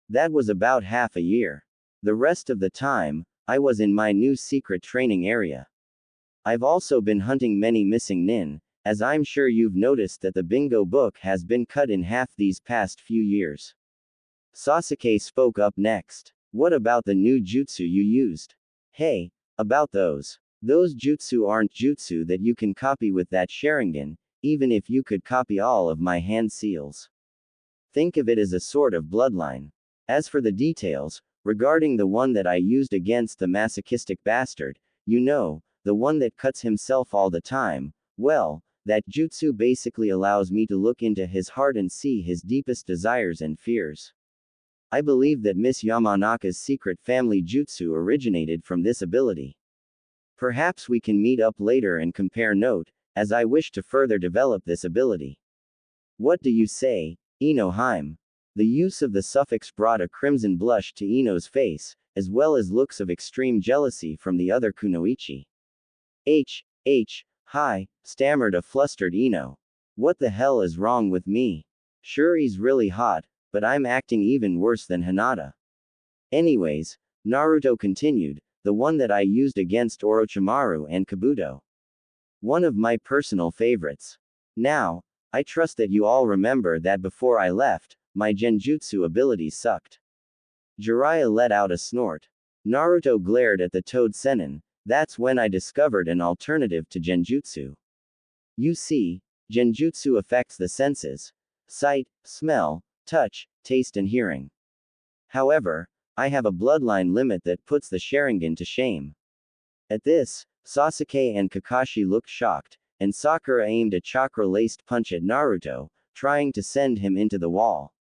That was about half a year. The rest of the time, I was in my new secret training area. I've also been hunting many missing nin, as I'm sure you've noticed that the bingo book has been cut in half these past few years. Sasuke spoke up next. What about the new jutsu you used? Hey, about those. Those jutsu aren't jutsu that you can copy with that Sharingan, even if you could copy all of my hand seals. Think of it as a sort of bloodline. As for the details, regarding the one that I used against the masochistic bastard, you know, the one that cuts himself all the time, well, that jutsu basically allows me to look into his heart and see his deepest desires and fears. I believe that Miss Yamanaka's secret family jutsu originated from this ability. Perhaps we can meet up later and compare note, as I wish to further develop this ability. What do you say, Ino Harem? The use of the suffix brought a crimson blush to Ino's face, as well as looks of extreme jealousy from the other kunoichi. Hi, stammered a flustered Ino. What the hell is wrong with me? Sure he's really hot, but I'm acting even worse than Hinata. Anyways, Naruto continued, the one that I used against Orochimaru and Kabuto. One of my personal favorites. Now, I trust that you all remember that before I left, my genjutsu abilities sucked. Jiraiya let out a snort. Naruto glared at the Toad Sennin. That's when I discovered an alternative to genjutsu. You see, genjutsu affects the senses: sight, smell, touch, taste and hearing. However, I have a bloodline limit that puts the Sharingan to shame. At this, Sasuke and Kakashi looked shocked, and Sakura aimed a chakra-laced punch at Naruto, trying to send him into the wall.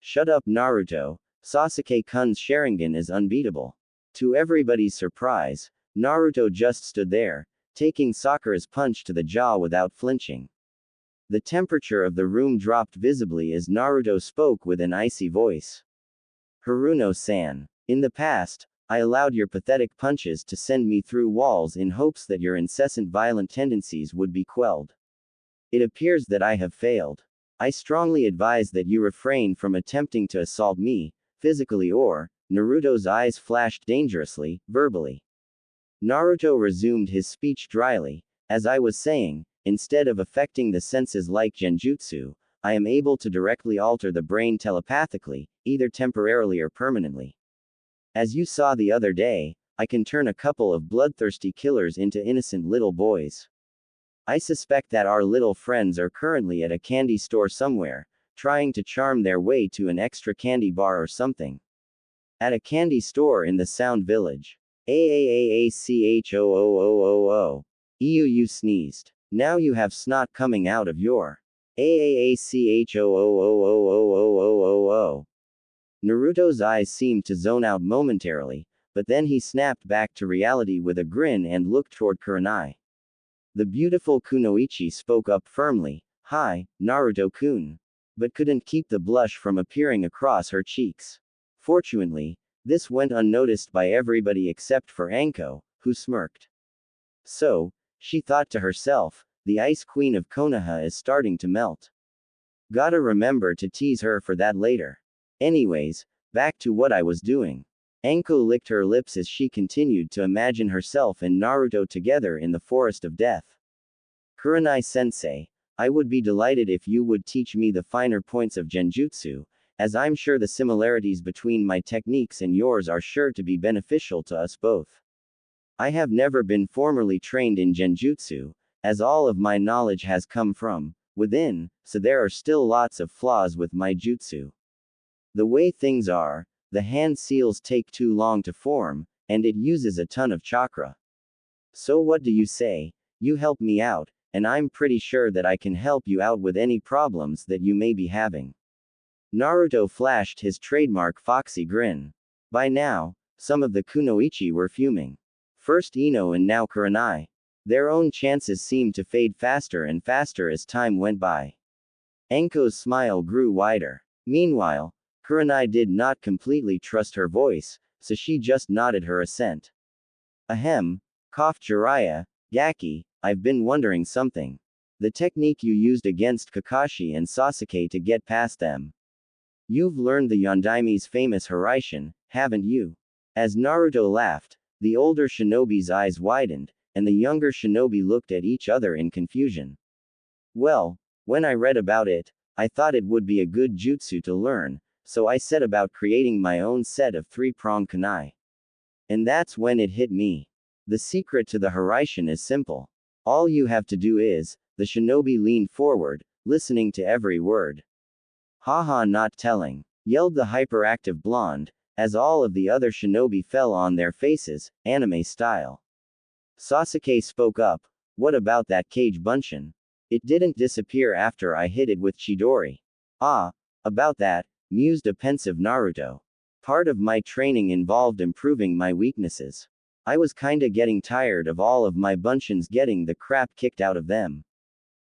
Shut up Naruto, Sasuke-kun's Sharingan is unbeatable. To everybody's surprise, Naruto just stood there, taking Sakura's punch to the jaw without flinching. The temperature of the room dropped visibly as Naruto spoke with an icy voice. Haruno-san. In the past, I allowed your pathetic punches to send me through walls in hopes that your incessant violent tendencies would be quelled. It appears that I have failed. I strongly advise that you refrain from attempting to assault me, physically or, Naruto's eyes flashed dangerously, verbally. Naruto resumed his speech dryly. As I was saying, instead of affecting the senses like genjutsu, I am able to directly alter the brain telepathically, either temporarily or permanently. As you saw the other day, I can turn a couple of bloodthirsty killers into innocent little boys. I suspect that our little friends are currently at a candy store somewhere, trying to charm their way to an extra candy bar or something. At a candy store in the Sound Village. AAAACHOOOOO. You sneezed. Now you have snot coming out of your AAACHOOOOOOOOOO. Naruto's eyes seemed to zone out momentarily, but then he snapped back to reality with a grin and looked toward Kurenai. The beautiful kunoichi spoke up firmly, "Hi, Naruto-kun," but couldn't keep the blush from appearing across her cheeks. Fortunately, this went unnoticed by everybody except for Anko, who smirked. So, she thought to herself, the Ice Queen of Konoha is starting to melt. Gotta remember to tease her for that later. Anyways, back to what I was doing. Anko licked her lips as she continued to imagine herself and Naruto together in the Forest of Death. Kurenai-sensei, I would be delighted if you would teach me the finer points of genjutsu, as I'm sure the similarities between my techniques and yours are sure to be beneficial to us both. I have never been formally trained in genjutsu, as all of my knowledge has come from within, so there are still lots of flaws with my jutsu. The way things are, the hand seals take too long to form, and it uses a ton of chakra. So what do you say? You help me out, and I'm pretty sure that I can help you out with any problems that you may be having. Naruto flashed his trademark foxy grin. By now, some of the kunoichi were fuming. First Ino and now Kurenai. Their own chances seemed to fade faster and faster as time went by. Anko's smile grew wider. Meanwhile, Kurenai did not completely trust her voice, so she just nodded her assent. Ahem, coughed Jiraiya. Gaki, I've been wondering something. The technique you used against Kakashi and Sasuke to get past them. You've learned the Yondaime's famous Haraishin, haven't you? As Naruto laughed, the older shinobi's eyes widened, and the younger shinobi looked at each other in confusion. Well, when I read about it, I thought it would be a good jutsu to learn, so I set about creating my own set of three-pronged kunai. And that's when it hit me. The secret to the Haraishin is simple. All you have to do is, the shinobi leaned forward, listening to every word. Haha, not telling, yelled the hyperactive blonde, as all of the other shinobi fell on their faces, anime style. Sasuke spoke up. What about that cage bunshin? It didn't disappear after I hit it with Chidori. Ah, about that, mused a pensive Naruto. Part of my training involved improving my weaknesses. I was kinda getting tired of all of my bunshins getting the crap kicked out of them.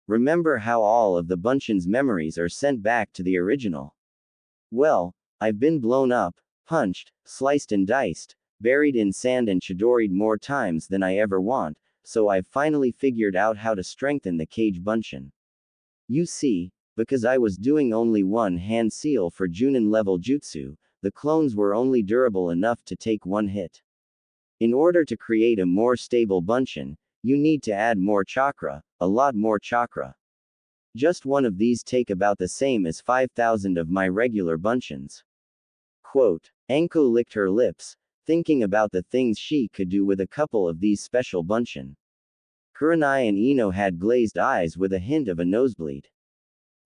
Remember how all of the bunshins' memories are sent back to the original? Well, I've been blown up, punched, sliced and diced, buried in sand and chidoried more times than I ever want, so I've finally figured out how to strengthen the cage bunshin. You see, because I was doing only one hand seal for Junin level jutsu, the clones were only durable enough to take one hit. In order to create a more stable bunshin, you need to add more chakra, a lot more chakra. Just one of these take about the same as 5,000 of my regular bunshins. Quote, Anko licked her lips, thinking about the things she could do with a couple of these special bunshin. Kurenai and Ino had glazed eyes with a hint of a nosebleed.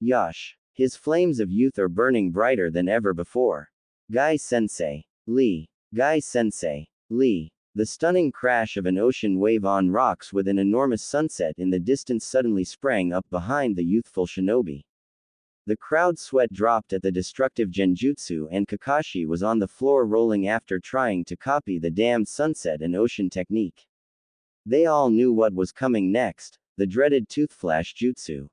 Yosh. His flames of youth are burning brighter than ever before. Gai-sensei. Lee. Gai-sensei. Lee. The stunning crash of an ocean wave on rocks with an enormous sunset in the distance suddenly sprang up behind the youthful shinobi. The crowd sweat dropped at the destructive genjutsu and Kakashi was on the floor rolling after trying to copy the damned sunset and ocean technique. They all knew what was coming next, the dreaded toothflash jutsu.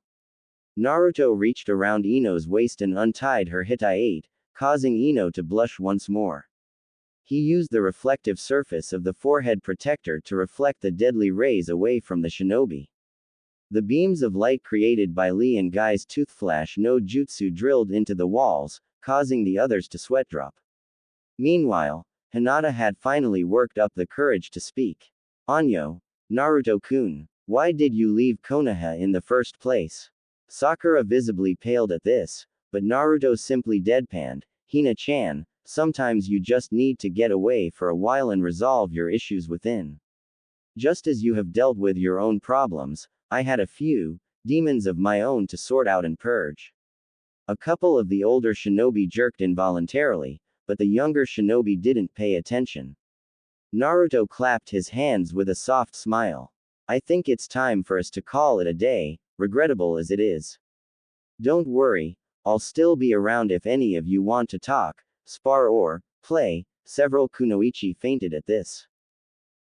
Naruto reached around Ino's waist and untied her hitai, causing Ino to blush once more. He used the reflective surface of the forehead protector to reflect the deadly rays away from the shinobi. The beams of light created by Lee and Gai's toothflash no jutsu drilled into the walls, causing the others to sweat drop. Meanwhile, Hinata had finally worked up the courage to speak. Anyo, Naruto-kun, why did you leave Konoha in the first place? Sakura visibly paled at this, but Naruto simply deadpanned, Hina-chan, sometimes you just need to get away for a while and resolve your issues within. Just as you have dealt with your own problems, I had a few demons of my own to sort out and purge. A couple of the older shinobi jerked involuntarily, but the younger shinobi didn't pay attention. Naruto clapped his hands with a soft smile. I think it's time for us to call it a day, regrettable as it is. Don't worry, I'll still be around if any of you want to talk, spar or play. Several kunoichi fainted at this.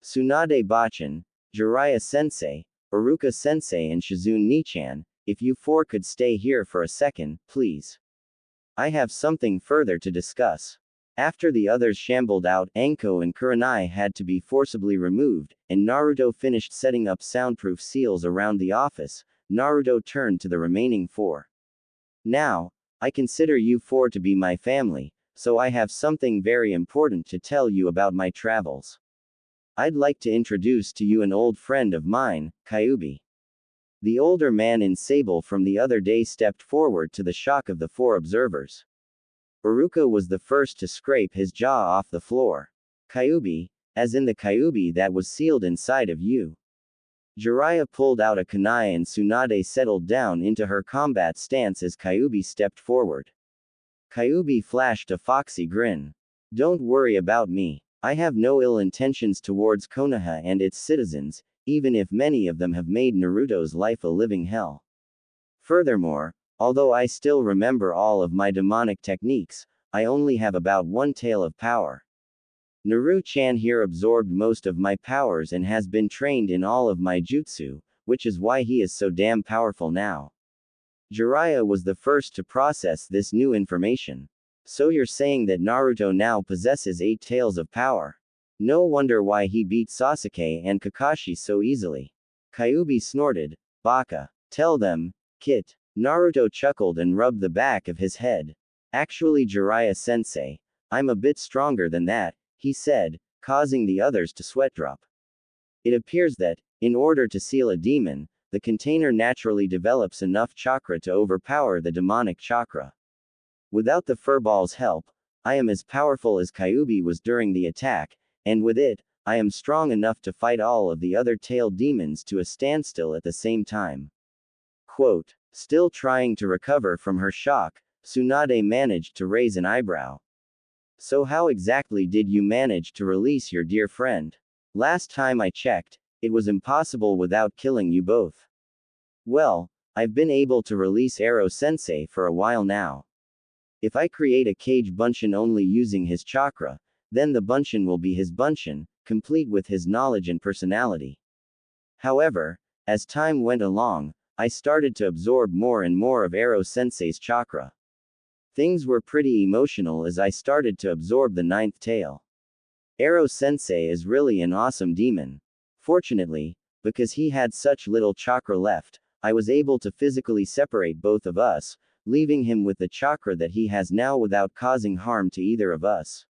Tsunade Bachan, Jiraiya Sensei, Iruka Sensei and Shizune Nichan, if you four could stay here for a second, please. I have something further to discuss. After the others shambled out, Anko and Kurenai had to be forcibly removed, and Naruto finished setting up soundproof seals around the office. Naruto turned to the remaining four. Now, I consider you four to be my family, so I have something very important to tell you about my travels. I'd like to introduce to you an old friend of mine, Kyubi. The older man in sable from the other day stepped forward to the shock of the four observers. Iruka was the first to scrape his jaw off the floor. Kyubi, as in the Kyubi that was sealed inside of you. Jiraiya pulled out a kunai and Tsunade settled down into her combat stance as Kyubi stepped forward. Kyubi flashed a foxy grin. Don't worry about me. I have no ill intentions towards Konoha and its citizens, even if many of them have made Naruto's life a living hell. Furthermore, although I still remember all of my demonic techniques, I only have about one tail of power. Naru-chan here absorbed most of my powers and has been trained in all of my jutsu, which is why he is so damn powerful now. Jiraiya was the first to process this new information. So you're saying that Naruto now possesses 8 tails of power. No wonder why he beat Sasuke and Kakashi so easily. Kyubi snorted, Baka. Tell them, Kit. Naruto chuckled and rubbed the back of his head. Actually Jiraiya-sensei, I'm a bit stronger than that, he said, causing the others to sweat drop. It appears that, in order to seal a demon, the container naturally develops enough chakra to overpower the demonic chakra. Without the furball's help, I am as powerful as Kyubi was during the attack, and with it, I am strong enough to fight all of the other tailed demons to a standstill at the same time. Quote, still trying to recover from her shock, Tsunade managed to raise an eyebrow. So how exactly did you manage to release your dear friend? Last time I checked, It was impossible without killing you both. Well, I've been able to release Arrow-sensei for a while now. If I create a cage Bunshin only using his chakra, then the Bunshin will be his Bunshin, complete with his knowledge and personality. However, as time went along, I started to absorb more and more of Arrow-sensei's chakra. Things were pretty emotional as I started to absorb the ninth tail. Arrow-sensei is really an awesome demon. Fortunately, because he had such little chakra left, I was able to physically separate both of us, leaving him with the chakra that he has now without causing harm to either of us.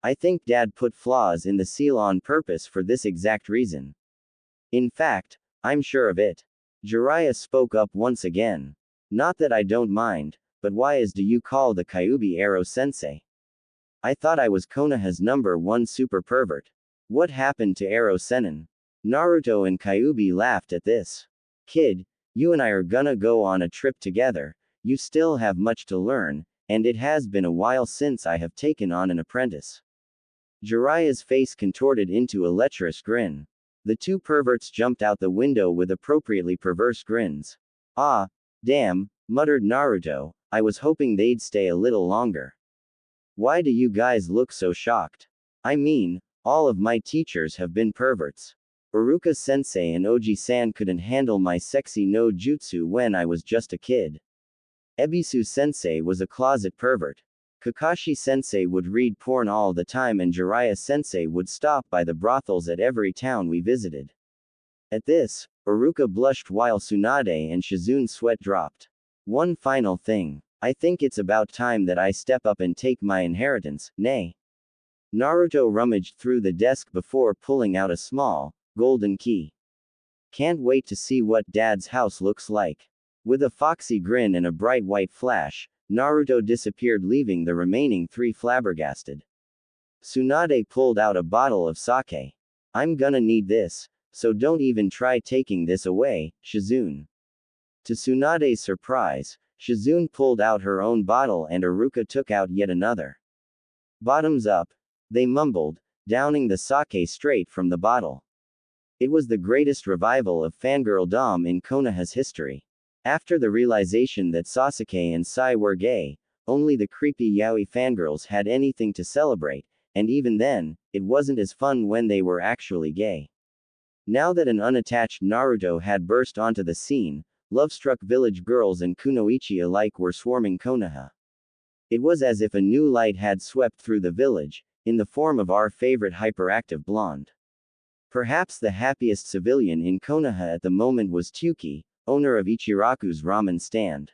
I think Dad put flaws in the seal on purpose for this exact reason. In fact, I'm sure of it. Jiraiya spoke up once again. Not that I don't mind, but why do you call the Kyuubi Arrow-sensei? I thought I was Konoha's #1 super pervert. What happened to Arrow-senin? Naruto and Kyuubi laughed at this. Kid, you and I are gonna go on a trip together. You still have much to learn, and it has been a while since I have taken on an apprentice. Jiraiya's face contorted into a lecherous grin. The two perverts jumped out the window with appropriately perverse grins. Ah, damn, muttered Naruto, I was hoping they'd stay a little longer. Why do you guys look so shocked? I mean, all of my teachers have been perverts. Uruka-sensei and Oji-san couldn't handle my sexy no jutsu when I was just a kid. Ebisu-sensei was a closet pervert. Kakashi-sensei would read porn all the time and Jiraiya-sensei would stop by the brothels at every town we visited. At this, Uruka blushed while Tsunade and Shizune's sweat dropped. One final thing. I think it's about time that I step up and take my inheritance, nay. Naruto rummaged through the desk before pulling out a small, golden key. Can't wait to see what Dad's house looks like. With a foxy grin and a bright white flash, Naruto disappeared, leaving the remaining three flabbergasted. Tsunade pulled out a bottle of sake. I'm gonna need this, so don't even try taking this away, Shizune. To Tsunade's surprise, Shizune pulled out her own bottle and Uruka took out yet another. Bottoms up, they mumbled, downing the sake straight from the bottle. It was the greatest revival of fangirl-dom in Konoha's history. After the realization that Sasuke and Sai were gay, only the creepy yaoi fangirls had anything to celebrate, and even then, it wasn't as fun when they were actually gay. Now that an unattached Naruto had burst onto the scene, love-struck village girls and kunoichi alike were swarming Konoha. It was as if a new light had swept through the village, in the form of our favorite hyperactive blonde. Perhaps the happiest civilian in Konoha at the moment was Tyuki, owner of Ichiraku's ramen stand.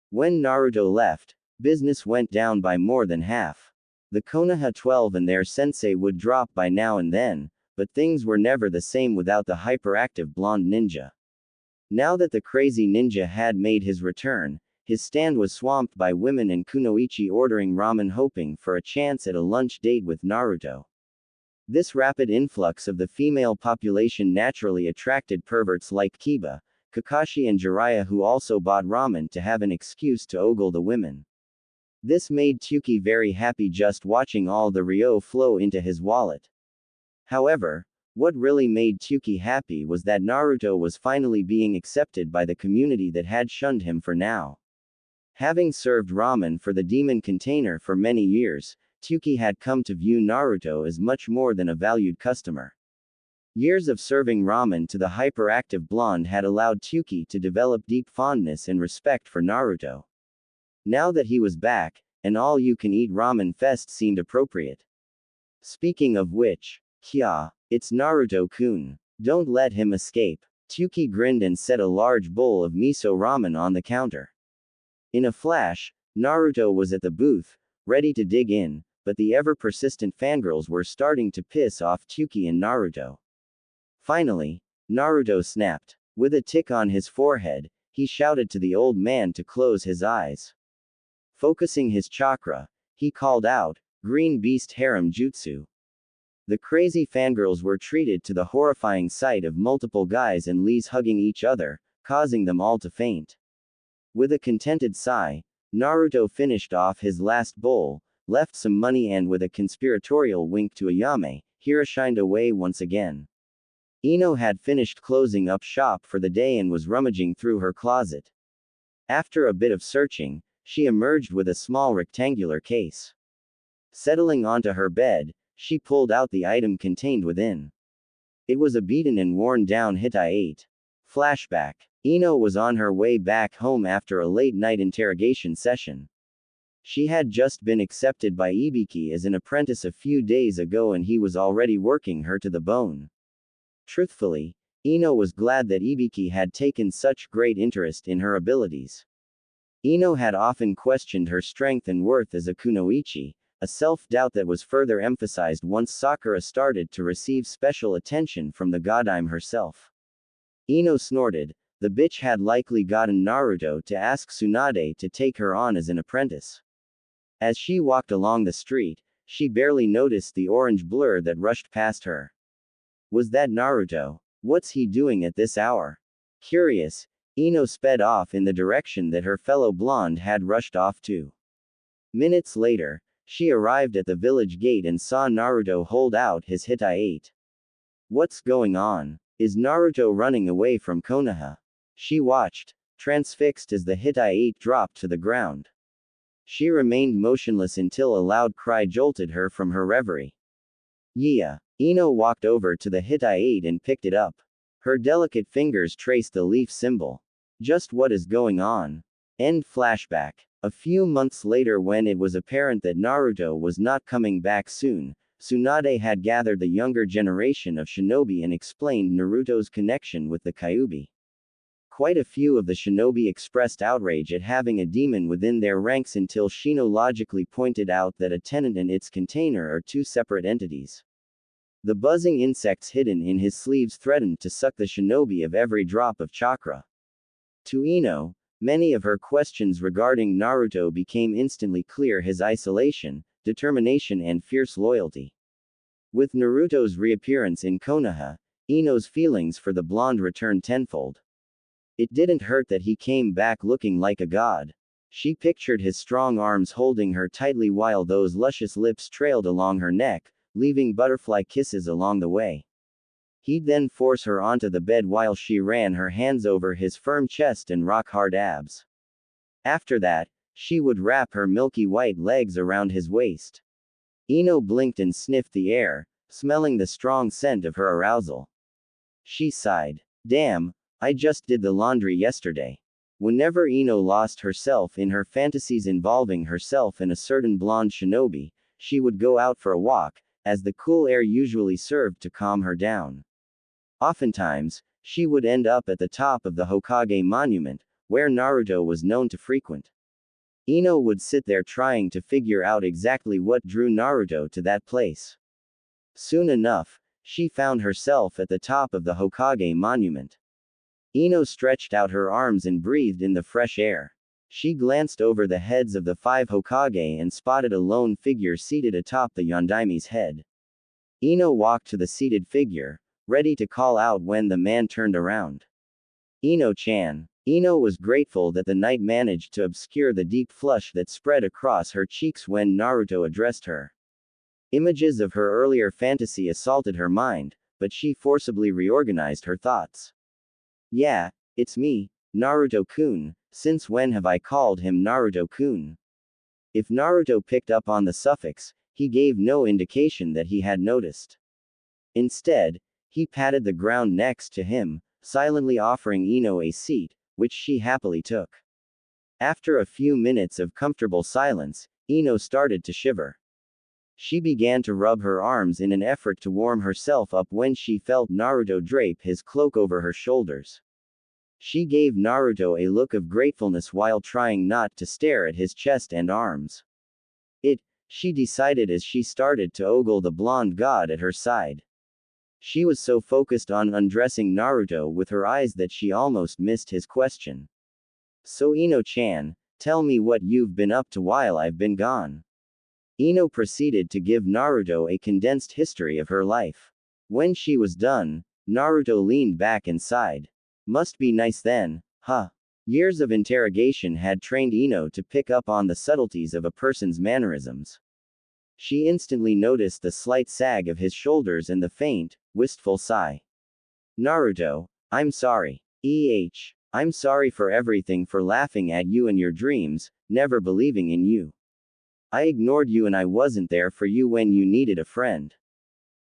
When Naruto left, business went down by more than half. The Konoha 12 and their sensei would drop by now and then, but things were never the same without the hyperactive blonde ninja. Now that the crazy ninja had made his return, his stand was swamped by women and kunoichi ordering ramen hoping for a chance at a lunch date with Naruto. This rapid influx of the female population naturally attracted perverts like Kiba, Kakashi and Jiraiya, who also bought ramen to have an excuse to ogle the women. This made Tyuki very happy just watching all the ryo flow into his wallet. However, what really made Tyuki happy was that Naruto was finally being accepted by the community that had shunned him for now. Having served ramen for the demon container for many years, Tyuki had come to view Naruto as much more than a valued customer. Years of serving ramen to the hyperactive blonde had allowed Tyuki to develop deep fondness and respect for Naruto. Now that he was back, an all-you-can-eat ramen fest seemed appropriate. Speaking of which, Kya, it's Naruto-kun. Don't let him escape. Tyuki grinned and set a large bowl of miso ramen on the counter. In a flash, Naruto was at the booth, ready to dig in, but the ever-persistent fangirls were starting to piss off Tyuki and Naruto. Finally, Naruto snapped. With a tick on his forehead, he shouted to the old man to close his eyes. Focusing his chakra, he called out, Green Beast Harem Jutsu. The crazy fangirls were treated to the horrifying sight of multiple guys and Lees hugging each other, causing them all to faint. With a contented sigh, Naruto finished off his last bowl, left some money and with a conspiratorial wink to Ayame, Hira shined away once again. Ino had finished closing up shop for the day and was rummaging through her closet. After a bit of searching, she emerged with a small rectangular case. Settling onto her bed, she pulled out the item contained within. It was a beaten and worn down Hittite. Flashback. Ino was on her way back home after a late night interrogation session. She had just been accepted by Ibiki as an apprentice a few days ago and he was already working her to the bone. Truthfully, Ino was glad that Ibiki had taken such great interest in her abilities. Ino had often questioned her strength and worth as a kunoichi, a self-doubt that was further emphasized once Sakura started to receive special attention from the Godime herself. Ino snorted. The bitch had likely gotten Naruto to ask Tsunade to take her on as an apprentice. As she walked along the street, she barely noticed the orange blur that rushed past her. Was that Naruto? What's he doing at this hour? Curious, Ino sped off in the direction that her fellow blonde had rushed off to. Minutes later, she arrived at the village gate and saw Naruto hold out his Hittite. What's going on? Is Naruto running away from Konoha? She watched, transfixed as the Hittite dropped to the ground. She remained motionless until a loud cry jolted her from her reverie. Yeah. Ino walked over to the Hittite and picked it up. Her delicate fingers traced the leaf symbol. Just what is going on? End flashback. A few months later, when it was apparent that Naruto was not coming back soon, Tsunade had gathered the younger generation of shinobi and explained Naruto's connection with the Kyuubi. Quite a few of the shinobi expressed outrage at having a demon within their ranks until Shino logically pointed out that a tenant and its container are two separate entities. The buzzing insects hidden in his sleeves threatened to suck the shinobi of every drop of chakra. To Ino, many of her questions regarding Naruto became instantly clear: his isolation, determination and fierce loyalty. With Naruto's reappearance in Konoha, Ino's feelings for the blonde returned tenfold. It didn't hurt that he came back looking like a god. She pictured his strong arms holding her tightly while those luscious lips trailed along her neck, leaving butterfly kisses along the way. He'd then force her onto the bed while she ran her hands over his firm chest and rock-hard abs. After that, she would wrap her milky white legs around his waist. Ino blinked and sniffed the air, smelling the strong scent of her arousal. She sighed. Damn, I just did the laundry yesterday. Whenever Ino lost herself in her fantasies involving herself and a certain blonde shinobi, she would go out for a walk, as the cool air usually served to calm her down. Oftentimes, she would end up at the top of the Hokage monument, where Naruto was known to frequent. Ino would sit there trying to figure out exactly what drew Naruto to that place. Soon enough, she found herself at the top of the Hokage monument. Ino stretched out her arms and breathed in the fresh air. She glanced over the heads of the 5 Hokage and spotted a lone figure seated atop the Yondaime's head. Ino walked to the seated figure, ready to call out when the man turned around. Ino-chan. Ino was grateful that the night managed to obscure the deep flush that spread across her cheeks when Naruto addressed her. Images of her earlier fantasy assaulted her mind, but she forcibly reorganized her thoughts. Yeah, it's me, Naruto-kun. Since when have I called him Naruto-kun? If Naruto picked up on the suffix, he gave no indication that he had noticed. Instead, he patted the ground next to him, silently offering Ino a seat, which she happily took. After a few minutes of comfortable silence, Ino started to shiver. She began to rub her arms in an effort to warm herself up when she felt Naruto drape his cloak over her shoulders. She gave Naruto a look of gratefulness while trying not to stare at his chest and arms. She decided as she started to ogle the blonde god at her side. She was so focused on undressing Naruto with her eyes that she almost missed his question. So Ino-chan, tell me what you've been up to while I've been gone. Ino proceeded to give Naruto a condensed history of her life. When she was done, Naruto leaned back and sighed. Must be nice then, huh? Years of interrogation had trained Ino to pick up on the subtleties of a person's mannerisms. She instantly noticed the slight sag of his shoulders and the faint, wistful sigh. Naruto, I'm sorry. I'm sorry for everything, for laughing at you and your dreams, never believing in you. I ignored you and I wasn't there for you when you needed a friend.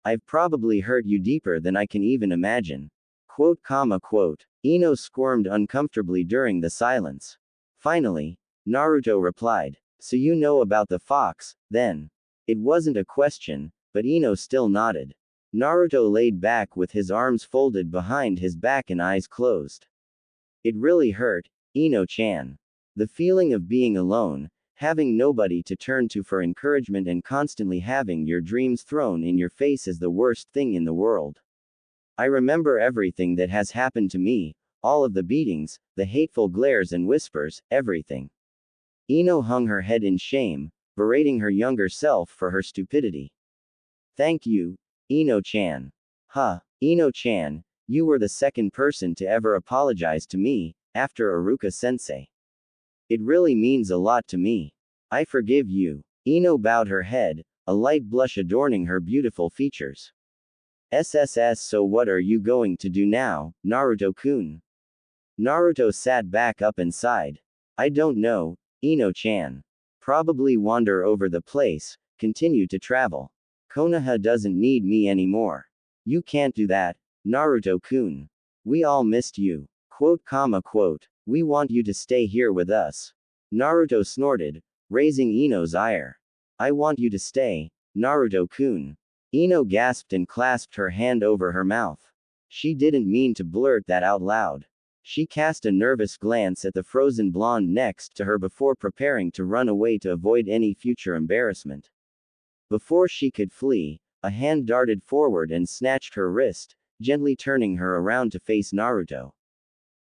I've probably hurt you deeper than I can even imagine. Quote. Ino squirmed uncomfortably during the silence. Finally, Naruto replied, so you know about the fox, then. It wasn't a question, but Ino still nodded. Naruto laid back with his arms folded behind his back and eyes closed. It really hurt, Ino-chan. The feeling of being alone, having nobody to turn to for encouragement and constantly having your dreams thrown in your face is the worst thing in the world. I remember everything that has happened to me, all of the beatings, the hateful glares and whispers, everything. Ino hung her head in shame, berating her younger self for her stupidity. Thank you, Ino-chan. Ino-chan, you were the second person to ever apologize to me, after Iruka-sensei. It really means a lot to me. I forgive you. Ino bowed her head, a light blush adorning her beautiful features. SSS, so what are you going to do now, Naruto-kun? Naruto sat back up and sighed. I don't know, Ino-chan. Probably wander over the place, continue to travel. Konoha doesn't need me anymore. You can't do that, Naruto-kun. We all missed you. Quote. We want you to stay here with us. Naruto snorted, raising Ino's ire. I want you to stay, Naruto-kun. Ino gasped and clasped her hand over her mouth. She didn't mean to blurt that out loud. She cast a nervous glance at the frozen blonde next to her before preparing to run away to avoid any future embarrassment. Before she could flee, a hand darted forward and snatched her wrist, gently turning her around to face Naruto.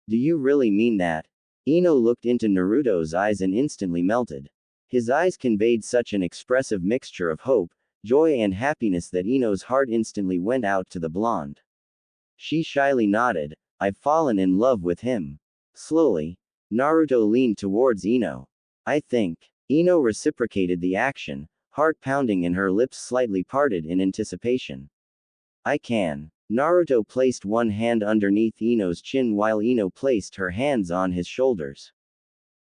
Do you really mean that? Ino looked into Naruto's eyes and instantly melted. His eyes conveyed such an expressive mixture of hope, joy and happiness that Ino's heart instantly went out to the blonde. She shyly nodded, I've fallen in love with him. Slowly, Naruto leaned towards Ino. I think. Ino reciprocated the action, heart pounding and her lips slightly parted in anticipation. I can. Naruto placed one hand underneath Ino's chin while Ino placed her hands on his shoulders.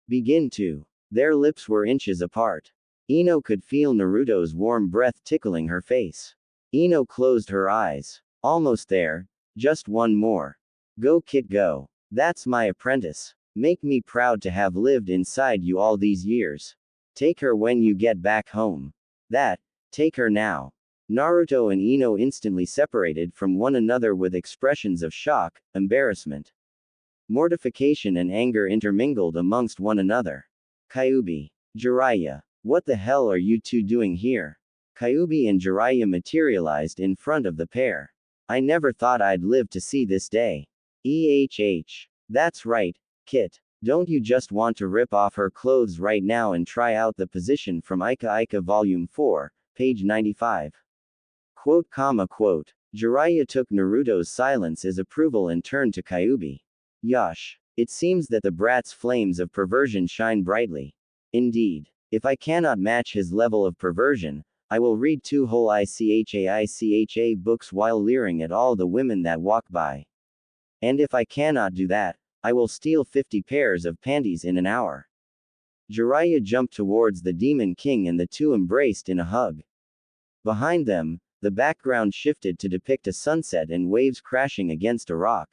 Begin to. Their lips were inches apart. Ino could feel Naruto's warm breath tickling her face. Ino closed her eyes. Almost there. Just one more. Go kid go. That's my apprentice. Make me proud to have lived inside you all these years. Take her when you get back home. Take her now. Naruto and Ino instantly separated from one another with expressions of shock, embarrassment, mortification and anger intermingled amongst one another. Kyuubi. Jiraiya. What the hell are you two doing here? Kyuubi and Jiraiya materialized in front of the pair. I never thought I'd live to see this day. That's right, Kit. Don't you just want to rip off her clothes right now and try out the position from Ika Ika Volume 4, page 95? Quote. Jiraiya took Naruto's silence as approval and turned to Kyuubi. Yosh. It seems that the brat's flames of perversion shine brightly. Indeed. If I cannot match his level of perversion, I will read 2 whole ICHA books while leering at all the women that walk by. And if I cannot do that, I will steal 50 pairs of panties in an hour. Jiraiya jumped towards the Demon King and the two embraced in a hug. Behind them, the background shifted to depict a sunset and waves crashing against a rock.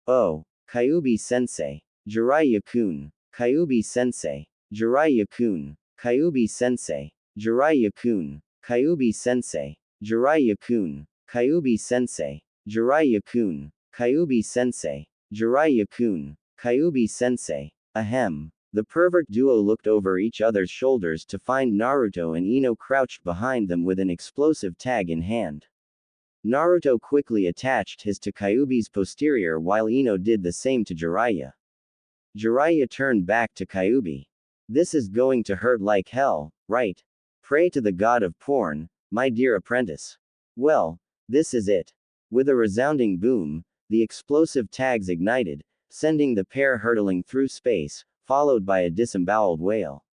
Oh, Kyuubi-sensei. Jiraiya-kun. Kyuubi-sensei. Jiraiya-kun. Kyuubi-sensei. Jiraiya-kun. Kyuubi-sensei. Jiraiya-kun. Kyuubi-sensei. Jiraiya-kun. Kyuubi-sensei. Jiraiya-kun. Kyuubi-sensei. Ahem. The pervert duo looked over each other's shoulders to find Naruto and Ino crouched behind them with an explosive tag in hand. Naruto quickly attached his to Kyuubi's posterior while Ino did the same to Jiraiya. Jiraiya turned back to Kyuubi. This is going to hurt like hell, right? Pray to the god of porn, my dear apprentice. Well, this is it. With a resounding boom, the explosive tags ignited, sending the pair hurtling through space, followed by a disemboweled wail.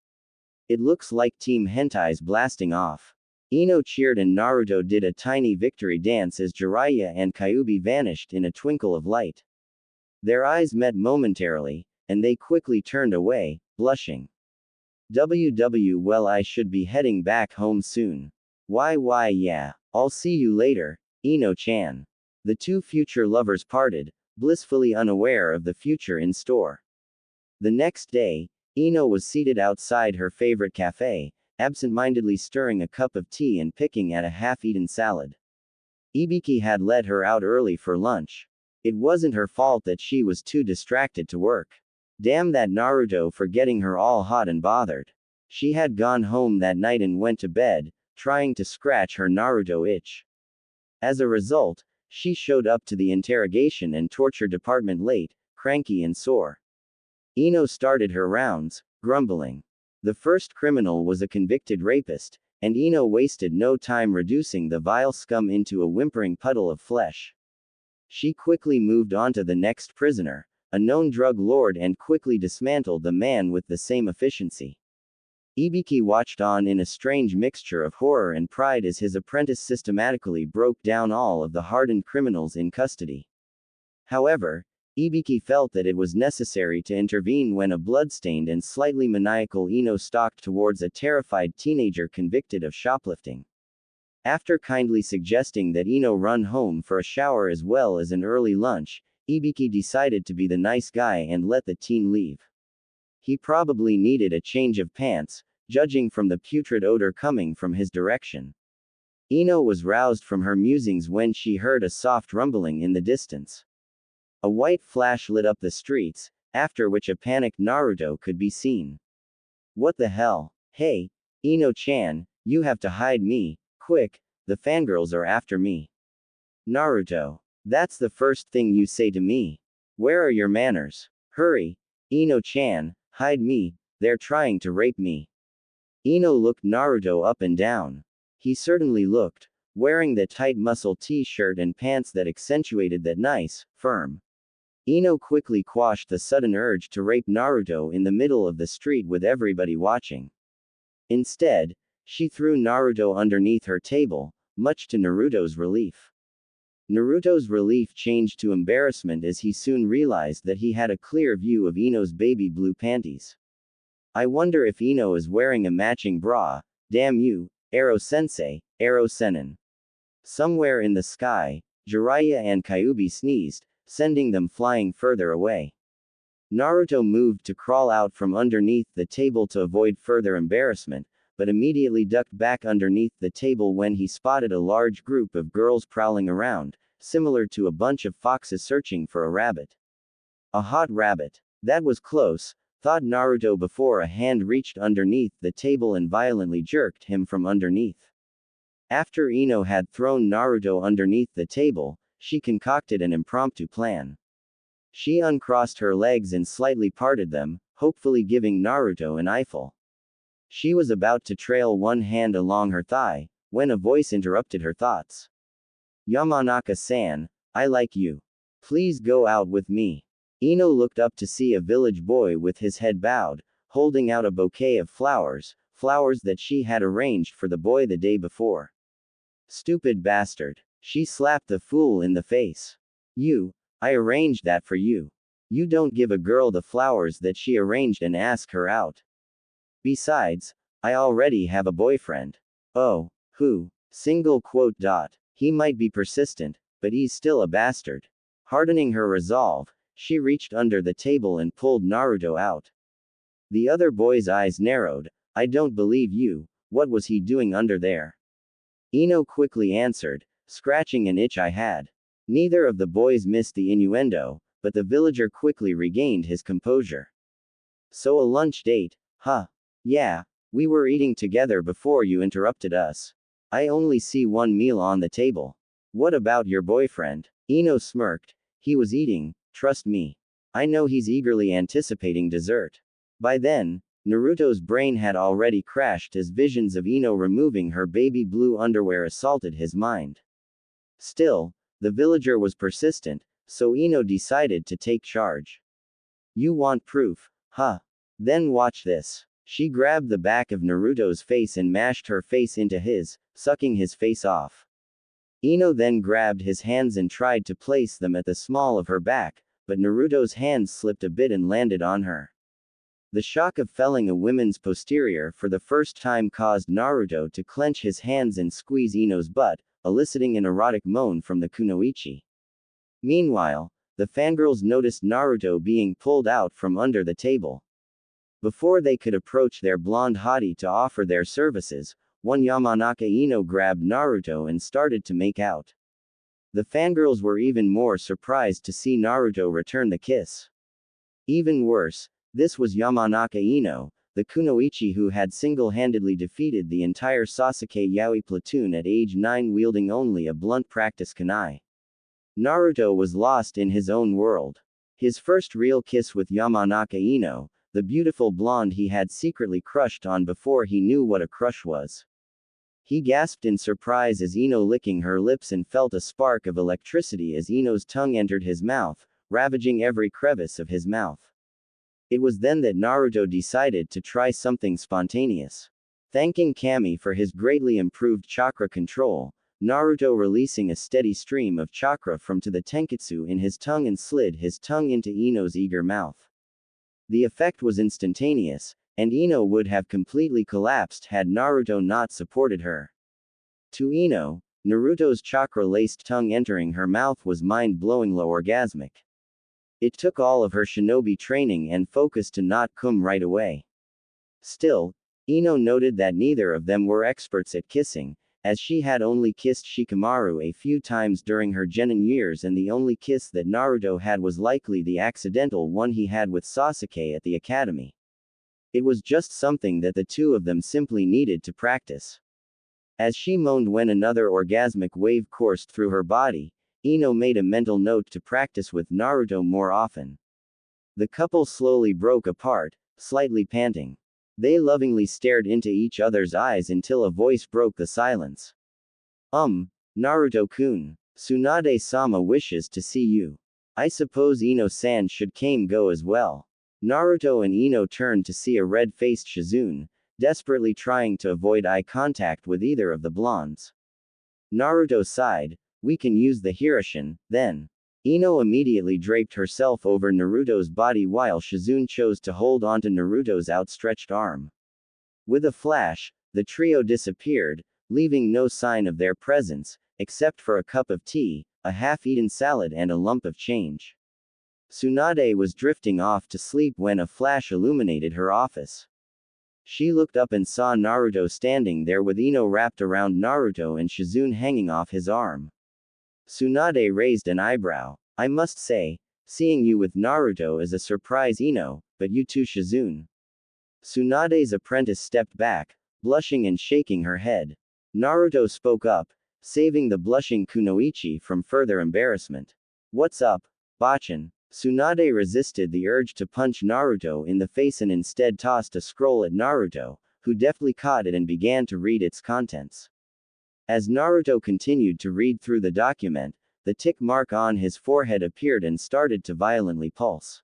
It looks like Team Hentai's blasting off. Ino cheered and Naruto did a tiny victory dance as Jiraiya and Kyuubi vanished in a twinkle of light. Their eyes met momentarily, and they quickly turned away, blushing. Well, I should be heading back home soon. Why yeah. I'll see you later, Ino-chan. The two future lovers parted, blissfully unaware of the future in store. The next day, Ino was seated outside her favorite cafe, absent-mindedly stirring a cup of tea and picking at a half-eaten salad. Ibiki had let her out early for lunch. It wasn't her fault that she was too distracted to work. Damn that Naruto for getting her all hot and bothered. She had gone home that night and went to bed, trying to scratch her Naruto itch. As a result, she showed up to the interrogation and torture department late, cranky and sore. Ino started her rounds, grumbling. The first criminal was a convicted rapist, and Ino wasted no time reducing the vile scum into a whimpering puddle of flesh. She quickly moved on to the next prisoner, a known drug lord, and quickly dismantled the man with the same efficiency. Ibiki watched on in a strange mixture of horror and pride as his apprentice systematically broke down all of the hardened criminals in custody. However, Ibiki felt that it was necessary to intervene when a bloodstained and slightly maniacal Ino stalked towards a terrified teenager convicted of shoplifting. After kindly suggesting that Ino run home for a shower as well as an early lunch, Ibiki decided to be the nice guy and let the teen leave. He probably needed a change of pants, judging from the putrid odor coming from his direction. Ino was roused from her musings when she heard a soft rumbling in the distance. A white flash lit up the streets, after which a panicked Naruto could be seen. What the hell? Hey, Ino-chan, you have to hide me, quick, the fangirls are after me. Naruto. That's the first thing you say to me. Where are your manners? Hurry, Ino-chan, hide me, they're trying to rape me. Ino looked Naruto up and down. He certainly looked, wearing the tight muscle t-shirt and pants that accentuated that nice, firm. Ino quickly quashed the sudden urge to rape Naruto in the middle of the street with everybody watching. Instead, she threw Naruto underneath her table, much to Naruto's relief. Naruto's relief changed to embarrassment as he soon realized that he had a clear view of Ino's baby blue panties. I wonder if Ino is wearing a matching bra. Damn you, Ero-sensei, Ero-senin. Somewhere in the sky, Jiraiya and Kyuubi sneezed, sending them flying further away. Naruto moved to crawl out from underneath the table to avoid further embarrassment, but immediately ducked back underneath the table when he spotted a large group of girls prowling around, similar to a bunch of foxes searching for a rabbit. A hot rabbit. That was close, thought Naruto before a hand reached underneath the table and violently jerked him from underneath. After Ino had thrown Naruto underneath the table, she concocted an impromptu plan. She uncrossed her legs and slightly parted them, hopefully giving Naruto an eyeful. She was about to trail one hand along her thigh, when a voice interrupted her thoughts. Yamanaka-san, I like you. Please go out with me. Ino looked up to see a village boy with his head bowed, holding out a bouquet of flowers, flowers that she had arranged for the boy the day before. Stupid bastard. She slapped the fool in the face. I arranged that for you. You don't give a girl the flowers that she arranged and ask her out. Besides, I already have a boyfriend. Oh, who? Single quote dot. He might be persistent, but he's still a bastard. Hardening her resolve, she reached under the table and pulled Naruto out. The other boy's eyes narrowed. I don't believe you, what was he doing under there? Ino quickly answered, scratching an itch I had. Neither of the boys missed the innuendo, but the villager quickly regained his composure. So a lunch date, huh? Yeah, we were eating together before you interrupted us. I only see one meal on the table. What about your boyfriend? Ino smirked. He was eating, trust me. I know he's eagerly anticipating dessert. By then, Naruto's brain had already crashed as visions of Ino removing her baby blue underwear assaulted his mind. Still, the villager was persistent, so Ino decided to take charge. You want proof, huh? Then watch this. She grabbed the back of Naruto's face and mashed her face into his, sucking his face off. Ino then grabbed his hands and tried to place them at the small of her back, but Naruto's hands slipped a bit and landed on her. The shock of felling a woman's posterior for the first time caused Naruto to clench his hands and squeeze Ino's butt, eliciting an erotic moan from the kunoichi. Meanwhile, the fangirls noticed Naruto being pulled out from under the table. Before they could approach their blonde hottie to offer their services, one Yamanaka Ino grabbed Naruto and started to make out. The fangirls were even more surprised to see Naruto return the kiss. Even worse, this was Yamanaka Ino, the kunoichi who had single-handedly defeated the entire Sasuke Yaoi platoon at age 9 wielding only a blunt practice kunai. Naruto was lost in his own world. His first real kiss with Yamanaka Ino, the beautiful blonde he had secretly crushed on before he knew what a crush was. He gasped in surprise as Ino licking her lips and felt a spark of electricity as Ino's tongue entered his mouth, ravaging every crevice of his mouth. It was then that Naruto decided to try something spontaneous. Thanking Kami for his greatly improved chakra control, Naruto releasing a steady stream of chakra from to the tenketsu in his tongue and slid his tongue into Ino's eager mouth. The effect was instantaneous, and Ino would have completely collapsed had Naruto not supported her. To Ino, Naruto's chakra-laced tongue entering her mouth was mind-blowingly orgasmic. It took all of her shinobi training and focus to not come right away. Still, Ino noted that neither of them were experts at kissing, as she had only kissed Shikamaru a few times during her genin years and the only kiss that Naruto had was likely the accidental one he had with Sasuke at the academy. It was just something that the two of them simply needed to practice. As she moaned when another orgasmic wave coursed through her body, Ino made a mental note to practice with Naruto more often. The couple slowly broke apart, slightly panting. They lovingly stared into each other's eyes until a voice broke the silence. Naruto-kun. Tsunade-sama wishes to see you. I suppose Ino-san should go as well. Naruto and Ino turned to see a red-faced Shizune, desperately trying to avoid eye contact with either of the blondes. Naruto sighed, we can use the Hiroshin, then. Ino immediately draped herself over Naruto's body while Shizune chose to hold onto Naruto's outstretched arm. With a flash, the trio disappeared, leaving no sign of their presence, except for a cup of tea, a half-eaten salad and a lump of change. Tsunade was drifting off to sleep when a flash illuminated her office. She looked up and saw Naruto standing there with Ino wrapped around Naruto and Shizune hanging off his arm. Tsunade raised an eyebrow. I must say, seeing you with Naruto is a surprise, Ino, but you too, Shizune. Tsunade's apprentice stepped back, blushing and shaking her head. Naruto spoke up, saving the blushing kunoichi from further embarrassment. What's up, Bachan? Tsunade resisted the urge to punch Naruto in the face and instead tossed a scroll at Naruto, who deftly caught it and began to read its contents. As Naruto continued to read through the document, the tick mark on his forehead appeared and started to violently pulse.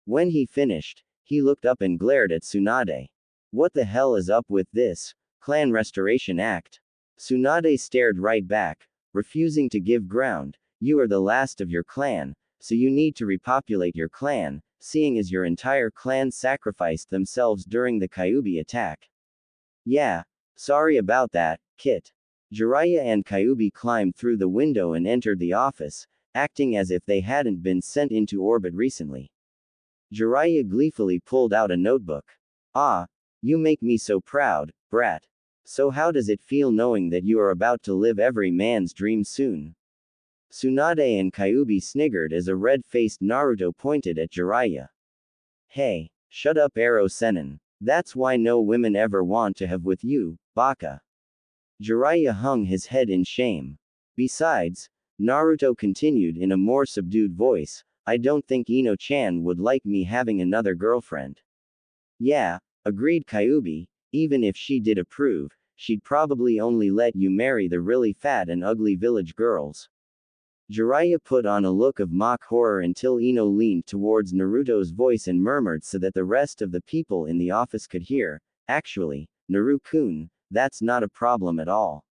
When he finished, he looked up and glared at Tsunade. What the hell is up with this Clan Restoration Act? Tsunade stared right back, refusing to give ground. You are the last of your clan, so you need to repopulate your clan, seeing as your entire clan sacrificed themselves during the Kyuubi attack. Yeah, sorry about that, Kit. Jiraiya and Kyuubi climbed through the window and entered the office, acting as if they hadn't been sent into orbit recently. Jiraiya gleefully pulled out a notebook. Ah, you make me so proud, brat. So how does it feel knowing that you are about to live every man's dream soon? Tsunade and Kyuubi sniggered as a red-faced Naruto pointed at Jiraiya. Hey, shut up, Ero Sennin. That's why no women ever want to have with you, baka. Jiraiya hung his head in shame. Besides, Naruto continued in a more subdued voice, I don't think Ino-chan would like me having another girlfriend. Yeah, agreed Kyuubi, even if she did approve, she'd probably only let you marry the really fat and ugly village girls. Jiraiya put on a look of mock horror until Ino leaned towards Naruto's voice and murmured so that the rest of the people in the office could hear, "Actually, Naru-kun, that's not a problem at all.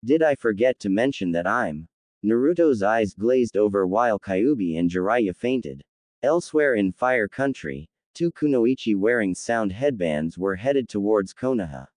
Did I forget to mention that I'm..." Naruto's eyes glazed over while Kyuubi and Jiraiya fainted. Elsewhere in Fire Country, two kunoichi wearing sound headbands were headed towards Konoha.